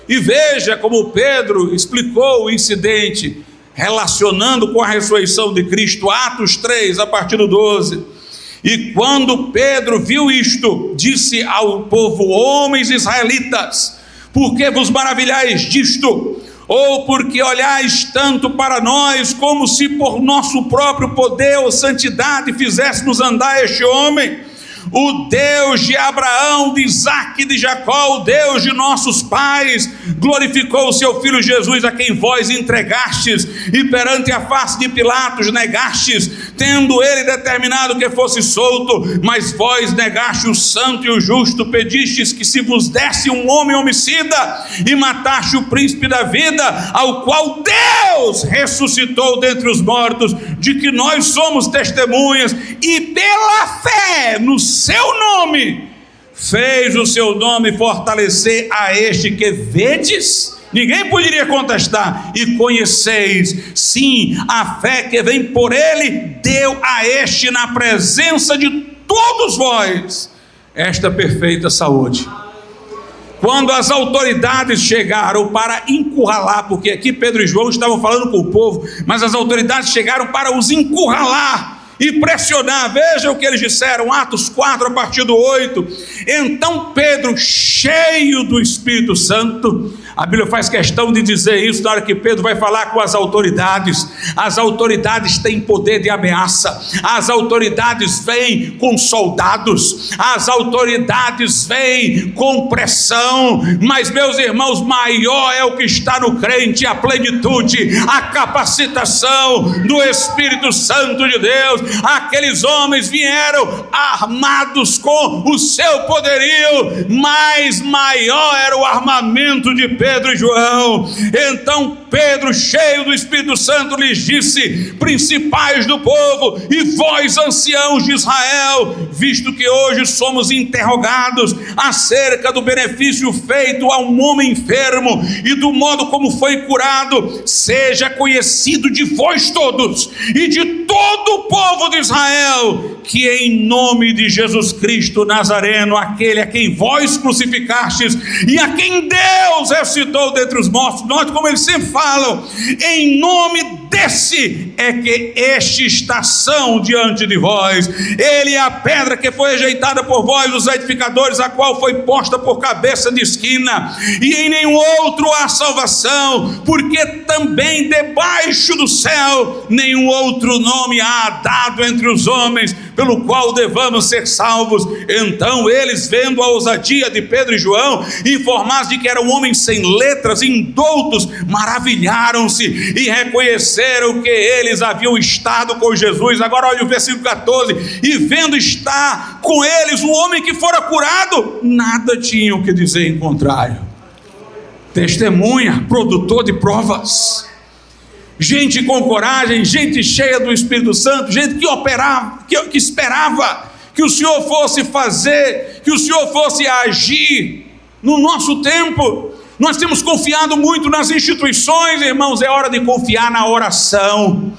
E veja como Pedro explicou o incidente, relacionando com a ressurreição de Cristo. Atos 3, a partir do 12. E quando Pedro viu isto, disse ao povo: homens israelitas, por que vos maravilhais disto? Ou porque olhais tanto para nós, como se por nosso próprio poder ou santidade fizéssemos andar este homem? O Deus de Abraão, de Isaque e de Jacó, o Deus de nossos pais, glorificou o seu Filho Jesus, a quem vós entregastes, e perante a face de Pilatos negastes, tendo ele determinado que fosse solto. Mas vós negaste o santo e o justo, pedistes que se vos desse um homem homicida, e mataste o príncipe da vida, ao qual Deus ressuscitou dentre os mortos, de que nós somos testemunhas, e pela fé no seu nome fez o seu nome fortalecer a este que vedes. Ninguém poderia contestar. E conheceis, sim, a fé que vem por ele deu a este, na presença de todos vós, esta perfeita saúde. Quando as autoridades chegaram para encurralar, porque aqui Pedro e João estavam falando com o povo, mas as autoridades chegaram para os encurralar e pressionar. Veja o que eles disseram, Atos 4, a partir do 8. Então Pedro, cheio do Espírito Santo, a Bíblia faz questão de dizer isso na hora que Pedro vai falar com as autoridades. As autoridades têm poder de ameaça, as autoridades vêm com soldados, as autoridades vêm com pressão, mas, meus irmãos, maior é o que está no crente, a plenitude, a capacitação do Espírito Santo de Deus. Aqueles homens vieram armados com o seu poderio, mas maior era o armamento de Pedro e João. Então Pedro, cheio do Espírito Santo, lhes disse: principais do povo e vós, anciãos de Israel, visto que hoje somos interrogados acerca do benefício feito a um homem enfermo e do modo como foi curado, seja conhecido de vós todos e de todo o povo de Israel, que em nome de Jesus Cristo Nazareno, aquele a quem vós crucificastes e a quem Deus ressuscitou dentre os mortos, note como eles sempre falam, em nome desse é que este está são diante de vós. Ele é a pedra que foi rejeitada por vós, os edificadores, a qual foi posta por cabeça de esquina, e em nenhum outro há salvação, porque também debaixo do céu nenhum outro nome há dado entre os homens, pelo qual devamos ser salvos. Então eles, vendo a ousadia de Pedro e João, informados de que eram homens sem letras, indoutos, maravilharam-se e reconheceram que eles haviam estado com Jesus. Agora olha o versículo 14: e vendo estar com eles o homem que fora curado, nada tinham que dizer em contrário. Testemunha, produtor de provas, gente com coragem, gente cheia do Espírito Santo, gente que operava, que esperava que o Senhor fosse fazer, que o Senhor fosse agir no nosso tempo. Nós temos confiado muito nas instituições, irmãos. É hora de confiar na oração,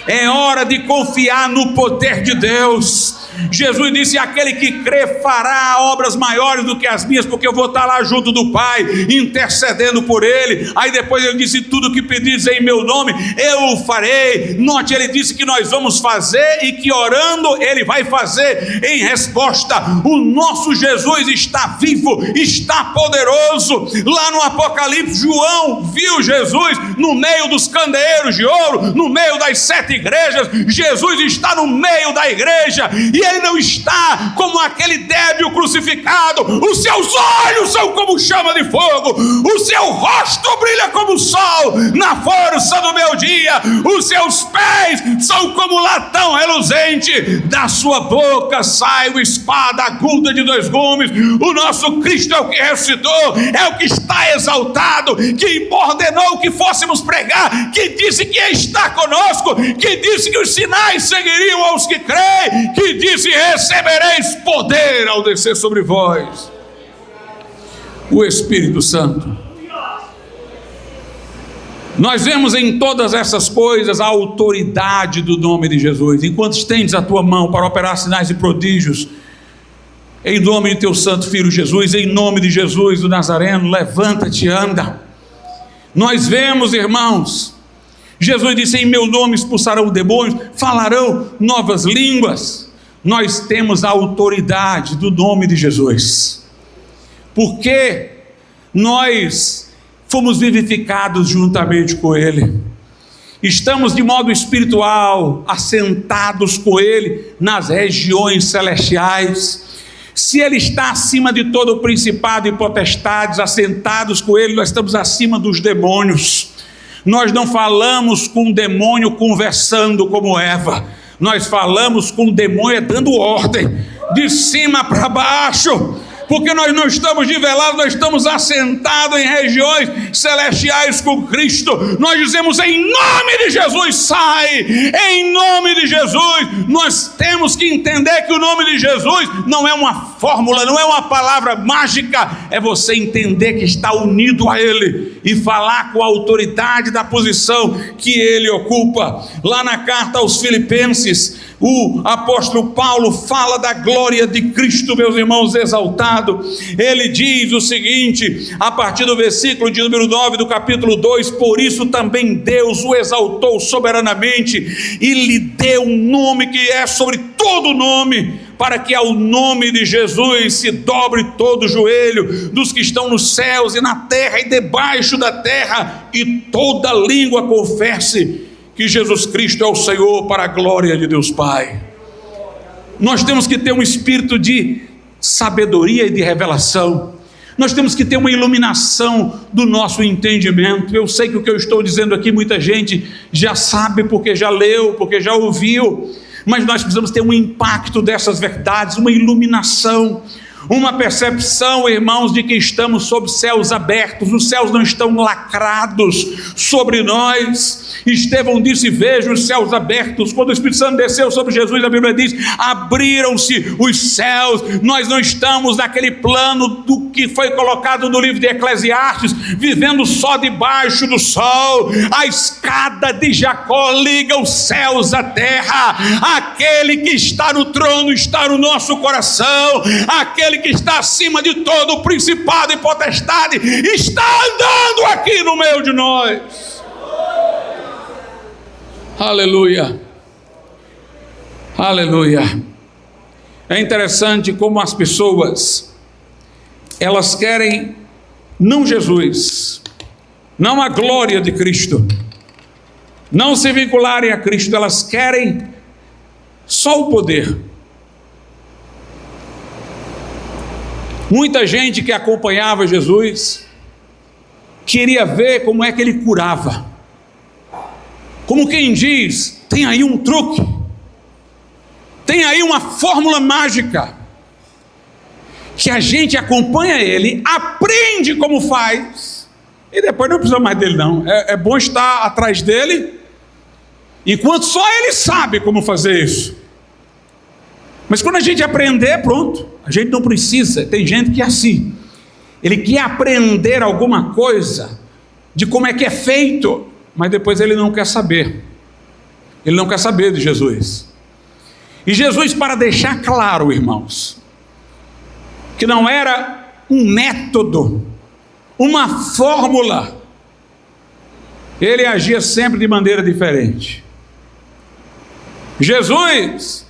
é hora de confiar no poder de Deus. Jesus disse: aquele que crê fará obras maiores do que as minhas, porque eu vou estar lá junto do Pai, intercedendo por ele. Aí depois ele disse: tudo que pedires em meu nome, eu o farei. Note, ele disse que nós vamos fazer e que orando ele vai fazer em resposta. O nosso Jesus está vivo, está poderoso. Lá no Apocalipse, João viu Jesus no meio dos candeeiros de ouro, no meio das 7 igrejas. Jesus está no meio da igreja e ele não está como aquele débil crucificado. Os seus olhos são como chama de fogo, o seu rosto brilha como o sol na força do meio-dia, os seus pés são como latão reluzente, da sua boca sai uma espada aguda de 2 gumes. O nosso Cristo é o que ressuscitou, é o que está exaltado, que ordenou que fôssemos pregar, que disse que está conosco, que disse que os sinais seguiriam aos que creem, que disse: recebereis poder ao descer sobre vós o Espírito Santo. Nós vemos em todas essas coisas a autoridade do nome de Jesus. Enquanto estendes a tua mão para operar sinais e prodígios, em nome de teu santo Filho Jesus, em nome de Jesus do Nazareno, levanta-te e anda. Nós vemos, irmãos, Jesus disse: em meu nome expulsarão demônios, falarão novas línguas. Nós temos a autoridade do nome de Jesus, porque nós fomos vivificados juntamente com Ele, estamos de modo espiritual assentados com Ele nas regiões celestiais. Se Ele está acima de todo o principado e potestades, assentados com Ele, nós estamos acima dos demônios. Nós não falamos com o demônio conversando como Eva, nós falamos com o demônio dando ordem, de cima para baixo, porque nós não estamos nivelados, nós estamos assentados em regiões celestiais com Cristo. Nós dizemos: em nome de Jesus, sai, em nome de Jesus. Nós temos que entender que o nome de Jesus não é uma fórmula, não é uma palavra mágica, é você entender que está unido a Ele e falar com a autoridade da posição que Ele ocupa. Lá na carta aos Filipenses, o apóstolo Paulo fala da glória de Cristo, meus irmãos, exaltado. Ele diz o seguinte, a partir do versículo de número 9 do capítulo 2: por isso também Deus o exaltou soberanamente e lhe deu um nome que é sobre todo nome, para que ao nome de Jesus se dobre todo o joelho dos que estão nos céus e na terra e debaixo da terra, e toda língua confesse que Jesus Cristo é o Senhor, para a glória de Deus Pai. Nós temos que ter um espírito de sabedoria e de revelação. Nós temos que ter uma iluminação do nosso entendimento. Eu sei que o que eu estou dizendo aqui muita gente já sabe, porque já leu, porque já ouviu, mas nós precisamos ter um impacto dessas verdades, uma iluminação, uma percepção, irmãos, de que estamos sob céus abertos. Os céus não estão lacrados sobre nós. Estevão disse: vejo os céus abertos. Quando o Espírito Santo desceu sobre Jesus, a Bíblia diz: abriram-se os céus. Nós não estamos naquele plano do que foi colocado no livro de Eclesiastes, vivendo só debaixo do sol. A escada de Jacó liga os céus à terra. Aquele que está no trono está no nosso coração. Aquele que está acima de todo o principado e potestade está andando aqui no meio de nós. Aleluia, aleluia. É interessante como as pessoas, elas querem não Jesus, não a glória de Cristo, não se vincularem a Cristo, elas querem só o poder. Muita gente que acompanhava Jesus queria ver como é que ele curava. Como quem diz: tem aí um truque, tem aí uma fórmula mágica, que a gente acompanha ele, aprende como faz, e depois não precisa mais dele não. É bom estar atrás dele, enquanto só ele sabe como fazer isso. Mas quando a gente aprender, pronto, a gente não precisa. Tem gente que é assim, ele quer aprender alguma coisa de como é que é feito, mas depois ele não quer saber. Ele não quer saber de Jesus. E Jesus, para deixar claro, irmãos, que não era um método, uma fórmula, ele agia sempre de maneira diferente. Jesus,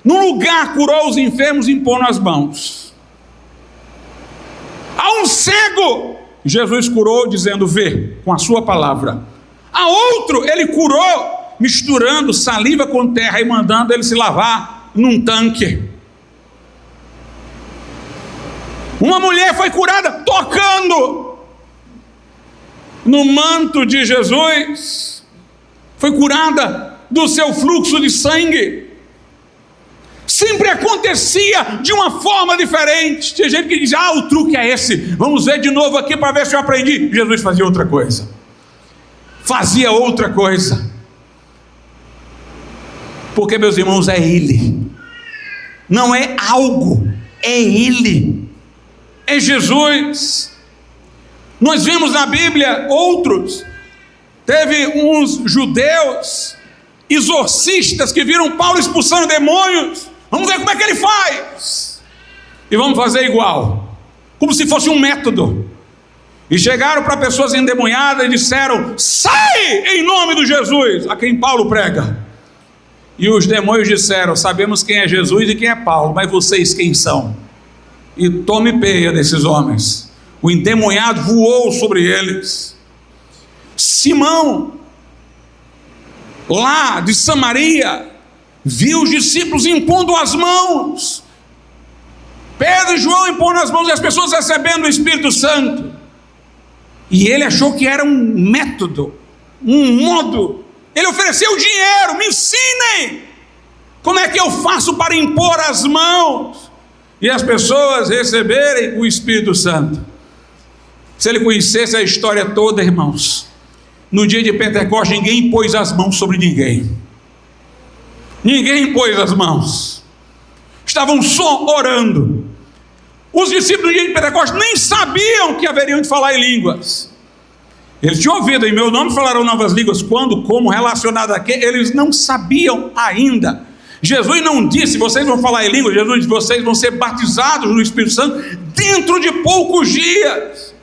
num lugar, curou os enfermos impondo as mãos. A um cego, Jesus curou dizendo: vê, com a sua palavra. A outro, ele curou misturando saliva com terra e mandando ele se lavar num tanque. Uma mulher foi curada tocando no manto de Jesus. Foi curada do seu fluxo de sangue. Sempre acontecia de uma forma diferente. Tinha gente que dizia: o truque é esse, vamos ver de novo aqui para ver se eu aprendi. Jesus fazia outra coisa. Fazia outra coisa. Porque, meus irmãos, é Ele. Não é algo, é Ele. É Jesus. Nós vemos na Bíblia outros. Teve uns judeus exorcistas que viram Paulo expulsando demônios. Vamos ver como é que ele faz. E vamos fazer igual. Como se fosse um método. E chegaram para pessoas endemoniadas e disseram: sai em nome de Jesus, a quem Paulo prega. E os demônios disseram: sabemos quem é Jesus e quem é Paulo, mas vocês quem são? E tome peia desses homens. O endemoniado voou sobre eles. Simão, lá de Samaria, viu os discípulos impondo as mãos. Pedro e João impondo as mãos e as pessoas recebendo o Espírito Santo. E ele achou que era um método, um modo. Ele ofereceu dinheiro: me ensinem como é que eu faço para impor as mãos e as pessoas receberem o Espírito Santo. Se ele conhecesse a história toda, irmãos, no dia de Pentecostes ninguém impôs as mãos sobre ninguém. Ninguém impôs as mãos. Estavam só orando. Os discípulos no dia de Pentecostes nem sabiam que haveriam de falar em línguas. Eles tinham ouvido: em meu nome falarão novas línguas. Quando, como, relacionado a quê? Eles não sabiam ainda. Jesus não disse: vocês vão falar em línguas. Jesus disse: vocês vão ser batizados no Espírito Santo dentro de poucos dias.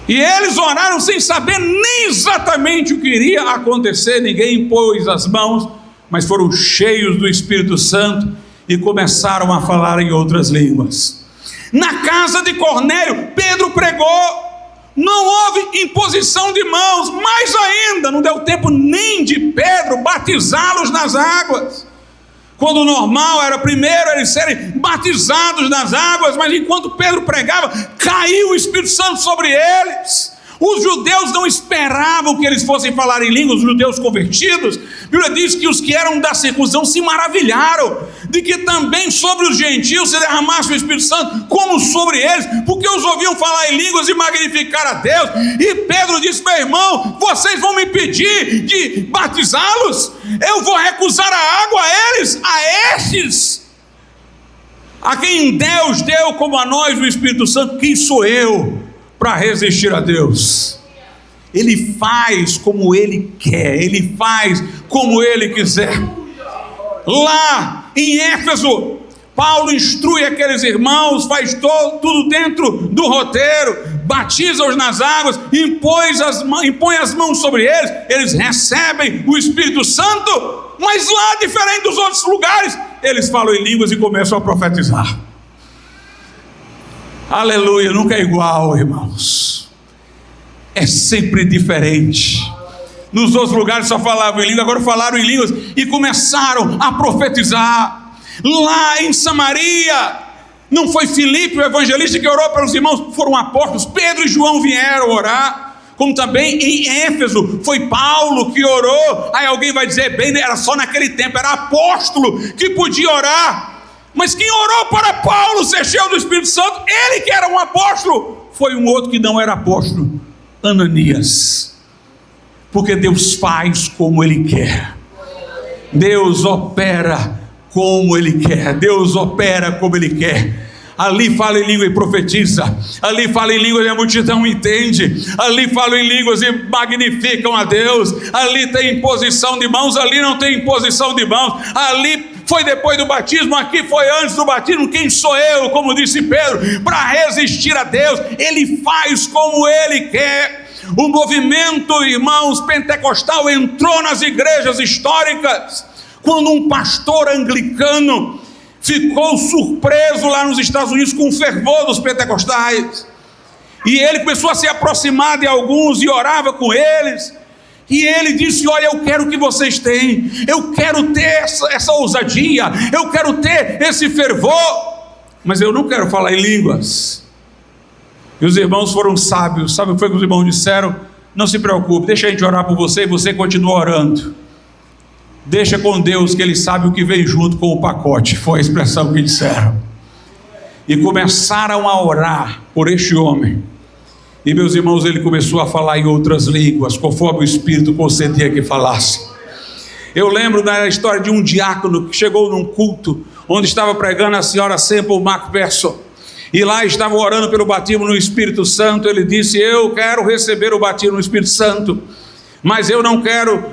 E eles oraram sem saber nem exatamente o que iria acontecer. Ninguém impôs as mãos, mas foram cheios do Espírito Santo e começaram a falar em outras línguas. Na casa de Cornélio, Pedro pregou. Não houve imposição de mãos. Mais ainda, não deu tempo nem de Pedro batizá-los nas águas. Quando o normal era primeiro eles serem batizados nas águas, mas enquanto Pedro pregava, caiu o Espírito Santo sobre eles. Os judeus não esperavam que eles fossem falar em línguas, os judeus convertidos. A Bíblia diz que os que eram da circuncisão se maravilharam de que também sobre os gentios se derramasse o Espírito Santo, como sobre eles, porque os ouviam falar em línguas e magnificar a Deus. E Pedro disse: meu irmão, vocês vão me pedir de batizá-los? Eu vou recusar a água a eles, a estes, a quem Deus deu como a nós o Espírito Santo. Quem sou eu para resistir a Deus? Ele faz como Ele quer, Ele faz como Ele quiser. Lá em Éfeso, Paulo instrui aqueles irmãos, faz tudo dentro do roteiro, batiza-os nas águas, impõe as mãos sobre eles, eles recebem o Espírito Santo. Mas lá, diferente dos outros lugares, eles falam em línguas e começam a profetizar. Aleluia, nunca é igual, irmãos. É sempre diferente. Nos outros lugares só falavam em língua, agora falaram em línguas e começaram a profetizar. Lá em Samaria, não foi Filipe, o evangelista, que orou pelos irmãos, foram apóstolos. Pedro e João vieram orar. Como também em Éfeso, foi Paulo que orou. Aí alguém vai dizer: bem, era só naquele tempo, era apóstolo que podia orar. Mas quem orou para Paulo ser cheio do Espírito Santo, ele que era um apóstolo, foi um outro que não era apóstolo, Ananias. Porque Deus faz como Ele quer. Deus opera como Ele quer. Deus opera como Ele quer. Ali fala em língua e profetiza. Ali fala em línguas e a multidão entende. Ali fala em línguas e magnificam a Deus. Ali tem imposição de mãos, ali não tem imposição de mãos. Ali foi depois do batismo, aqui foi antes do batismo. Quem sou eu, como disse Pedro, para resistir a Deus? Ele faz como Ele quer. O movimento, irmãos, pentecostal entrou nas igrejas históricas quando um pastor anglicano ficou surpreso lá nos Estados Unidos com o fervor dos pentecostais, e ele começou a se aproximar de alguns e orava com eles, E ele disse: olha, eu quero que vocês tenham, eu quero ter essa ousadia, eu quero ter esse fervor, mas eu não quero falar em línguas. E os irmãos foram sábios. Sabe o que foi que os irmãos disseram? Não se preocupe, deixa a gente orar por você, e você continua orando. Deixa com Deus, que Ele sabe o que vem junto com o pacote. Foi a expressão que disseram. E começaram a orar por este homem. E meus irmãos, ele começou a falar em outras línguas, conforme o Espírito concedia que falasse. Eu lembro da história de um diácono que chegou num culto, onde estava pregando a senhora Semple McPherson, e lá estava orando pelo batismo no Espírito Santo. Ele disse: eu quero receber o batismo no Espírito Santo, mas eu não quero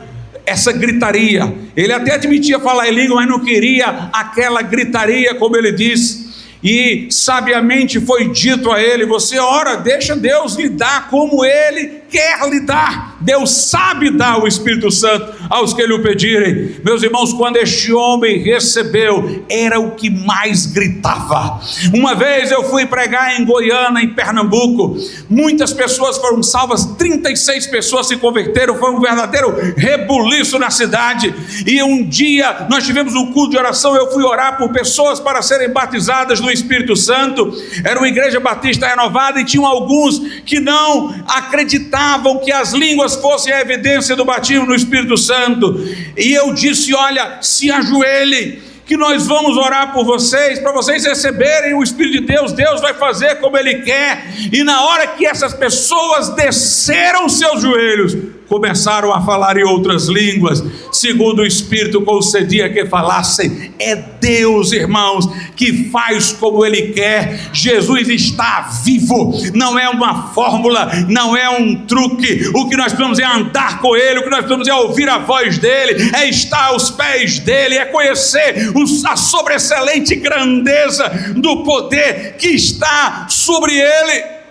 essa gritaria. Ele até admitia falar em língua, mas não queria aquela gritaria, como ele disse. E sabiamente foi dito a ele: você ora, deixa Deus lidar como Ele quer lidar. Deus sabe dar o Espírito Santo aos que lhe o pedirem. Meus irmãos, quando este homem recebeu, era o que mais gritava. Uma vez eu fui pregar em Goiânia, em Pernambuco. Muitas pessoas foram salvas, 36 pessoas se converteram. Foi um verdadeiro rebuliço na cidade. E um dia nós tivemos um culto de oração. Eu fui orar por pessoas para serem batizadas no Espírito Santo. Era uma igreja batista renovada, e tinham alguns que não acreditavam que as línguas fossem a evidência do batismo no Espírito Santo. E eu disse: olha, se ajoelhem, que nós vamos orar por vocês, para vocês receberem o Espírito de Deus. Deus vai fazer como Ele quer. E na hora que essas pessoas desceram seus joelhos, começaram a falar em outras línguas, segundo o Espírito concedia que falassem. É Deus, irmãos, que faz como Ele quer. Jesus está vivo, não é uma fórmula, não é um truque. O que nós precisamos é andar com Ele, o que nós precisamos é ouvir a voz dEle, é estar aos pés dEle, é conhecer a sobreexcelente grandeza do poder que está sobre Ele.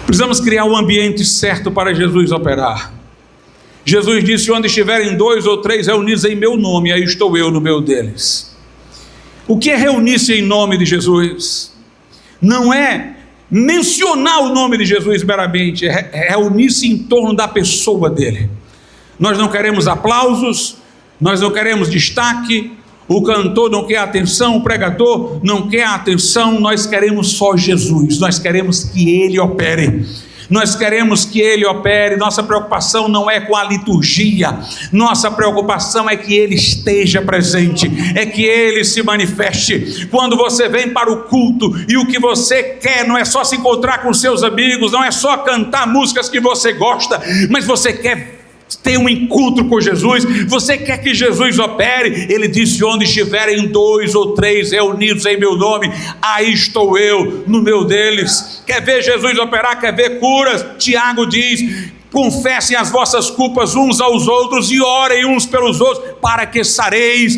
Precisamos criar um ambiente certo para Jesus operar. Jesus disse: onde estiverem 2 ou 3 reunidos em meu nome, aí estou eu no meio deles. O que é reunir-se em nome de Jesus? Não é mencionar o nome de Jesus meramente, é reunir-se em torno da pessoa dele. Nós não queremos aplausos, nós não queremos destaque. O cantor não quer atenção, o pregador não quer atenção. Nós queremos só Jesus, nós queremos que Ele opere. Nós queremos que Ele opere. Nossa preocupação não é com a liturgia, nossa preocupação é que Ele esteja presente, é que Ele se manifeste. Quando você vem para o culto e o que você quer não é só se encontrar com seus amigos, não é só cantar músicas que você gosta, mas você quer ter um encontro com Jesus, você quer que Jesus opere. Ele disse: onde estiverem 2 ou 3 reunidos em meu nome, aí estou eu no meio deles. Quer ver Jesus operar? Quer ver curas? Tiago diz: confessem as vossas culpas uns aos outros e orem uns pelos outros, para que sareis.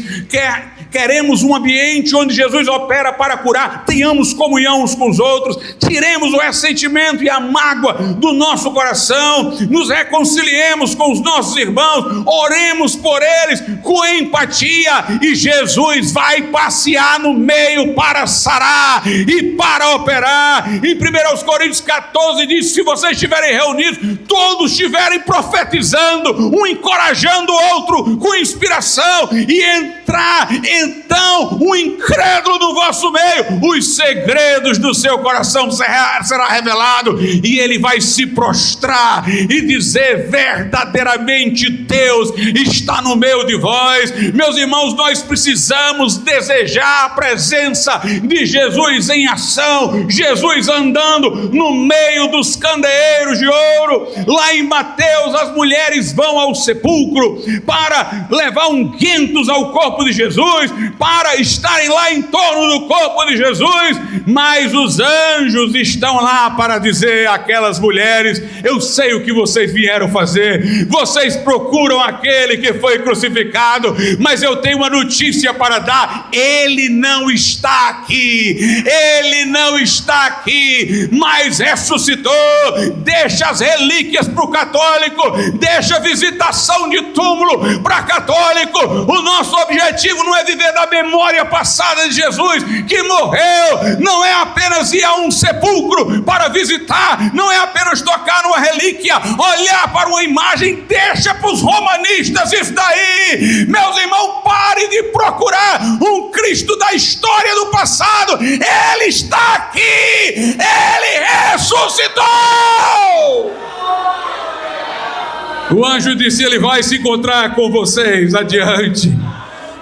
Queremos um ambiente onde Jesus opera para curar. Tenhamos comunhão uns com os outros, tiremos o ressentimento e a mágoa do nosso coração, nos reconciliemos com os nossos irmãos, oremos por eles com empatia, e Jesus vai passear no meio para sarar e para operar. Em 1 Coríntios 14 diz: se vocês estiverem reunidos, todos estiverem profetizando, um encorajando o outro com inspiração, e entrar então um incrédulo no vosso meio, os segredos do seu coração será revelado, e ele vai se prostrar e dizer: verdadeiramente Deus está no meio de vós. Meus irmãos, nós precisamos desejar a presença de Jesus em ação, Jesus andando no meio dos candeeiros de ouro. Lá em Mateus, as mulheres vão ao sepulcro para levar ungüentos ao corpo de Jesus, para estarem lá em torno do corpo de Jesus, mas os anjos estão lá para dizer àquelas mulheres: eu sei o que vocês vieram fazer, vocês procuram aquele que foi crucificado, mas eu tenho uma notícia para dar: ele não está aqui, ele não está aqui, mas ressuscitou. Deixa as relíquias para o católico, deixa a visitação de túmulo para católico. O nosso objetivo objetivo não é viver da memória passada de Jesus, que morreu. Não é apenas ir a um sepulcro para visitar, não é apenas tocar numa relíquia, olhar para uma imagem. Deixa para os romanistas isso daí. Meus irmãos, pare de procurar um Cristo da história do passado. Ele está aqui, Ele ressuscitou. O anjo disse: Ele vai se encontrar com vocês adiante.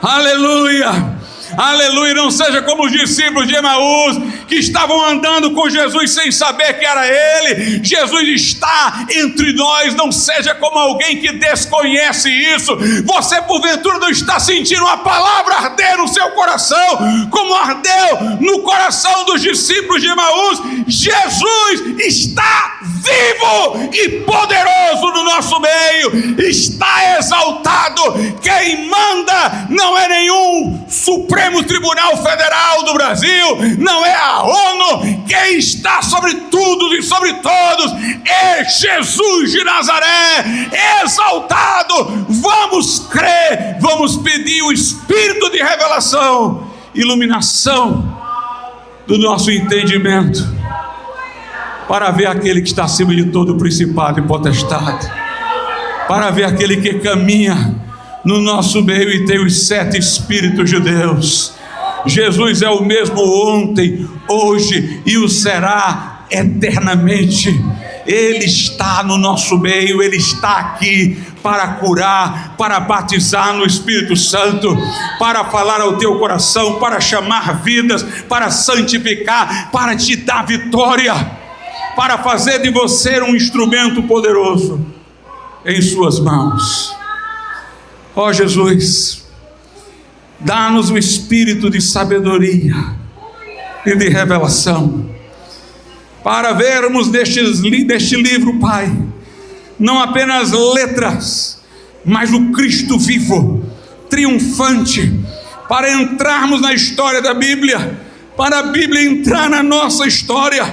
Aleluia, aleluia. Não seja como os discípulos de Emaús, que estavam andando com Jesus sem saber que era Ele. Jesus está entre nós. Não seja como alguém que desconhece isso. Você porventura não está sentindo a palavra arder no seu coração, como ardeu no coração dos discípulos de Emaús? Jesus está vivo e poderoso no nosso meio, está exaltado. Quem manda não é nenhum Supremo Tribunal Federal do Brasil, não é a ONU. Quem está sobre tudo e sobre todos é Jesus de Nazaré, exaltado. Vamos crer, vamos pedir o Espírito de revelação, iluminação do nosso entendimento, para ver aquele que está acima de todo principado e potestade, para ver aquele que caminha no nosso meio e tem os 7 Espíritos de Deus. Jesus é o mesmo ontem, hoje e o será eternamente. Ele está no nosso meio, Ele está aqui para curar, para batizar no Espírito Santo, para falar ao teu coração, para chamar vidas, para santificar, para te dar vitória, para fazer de você um instrumento poderoso em suas mãos. Ó Jesus, dá-nos o espírito de sabedoria e de revelação, para vermos neste livro, Pai, não apenas letras, mas o Cristo vivo, triunfante, para entrarmos na história da Bíblia, para a Bíblia entrar na nossa história,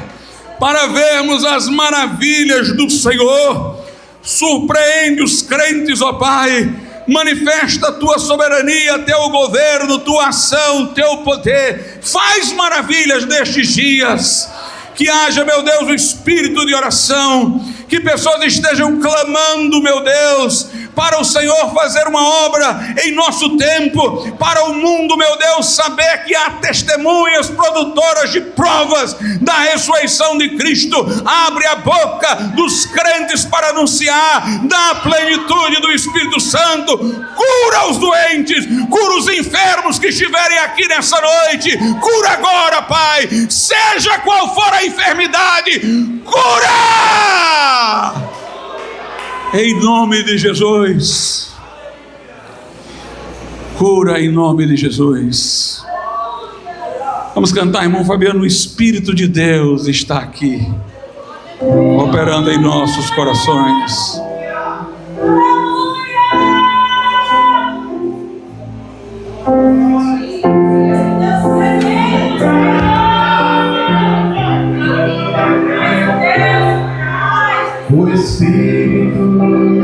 para vermos as maravilhas do Senhor. Surpreende os crentes, ó Pai, manifesta a tua soberania, teu governo, tua ação, teu poder. Faz maravilhas nestes dias. Que haja, meu Deus, o espírito de oração, que pessoas estejam clamando, meu Deus, para o Senhor fazer uma obra em nosso tempo, para o mundo, meu Deus, saber que há testemunhas produtoras de provas da ressurreição de Cristo. Abre a boca dos crentes para anunciar da plenitude do Espírito Santo. Cura os doentes, cura os enfermos que estiverem aqui nessa noite. Cura agora, Pai, seja qual for a enfermidade, cura! Em nome de Jesus. Cura em nome de Jesus. Vamos cantar, irmão Fabiano. O Espírito de Deus está aqui, operando em nossos corações. O Espírito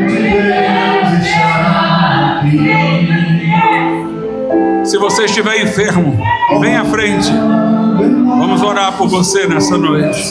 de Deus está aqui. Se você estiver enfermo, vem à frente. Vamos orar por você nessa noite.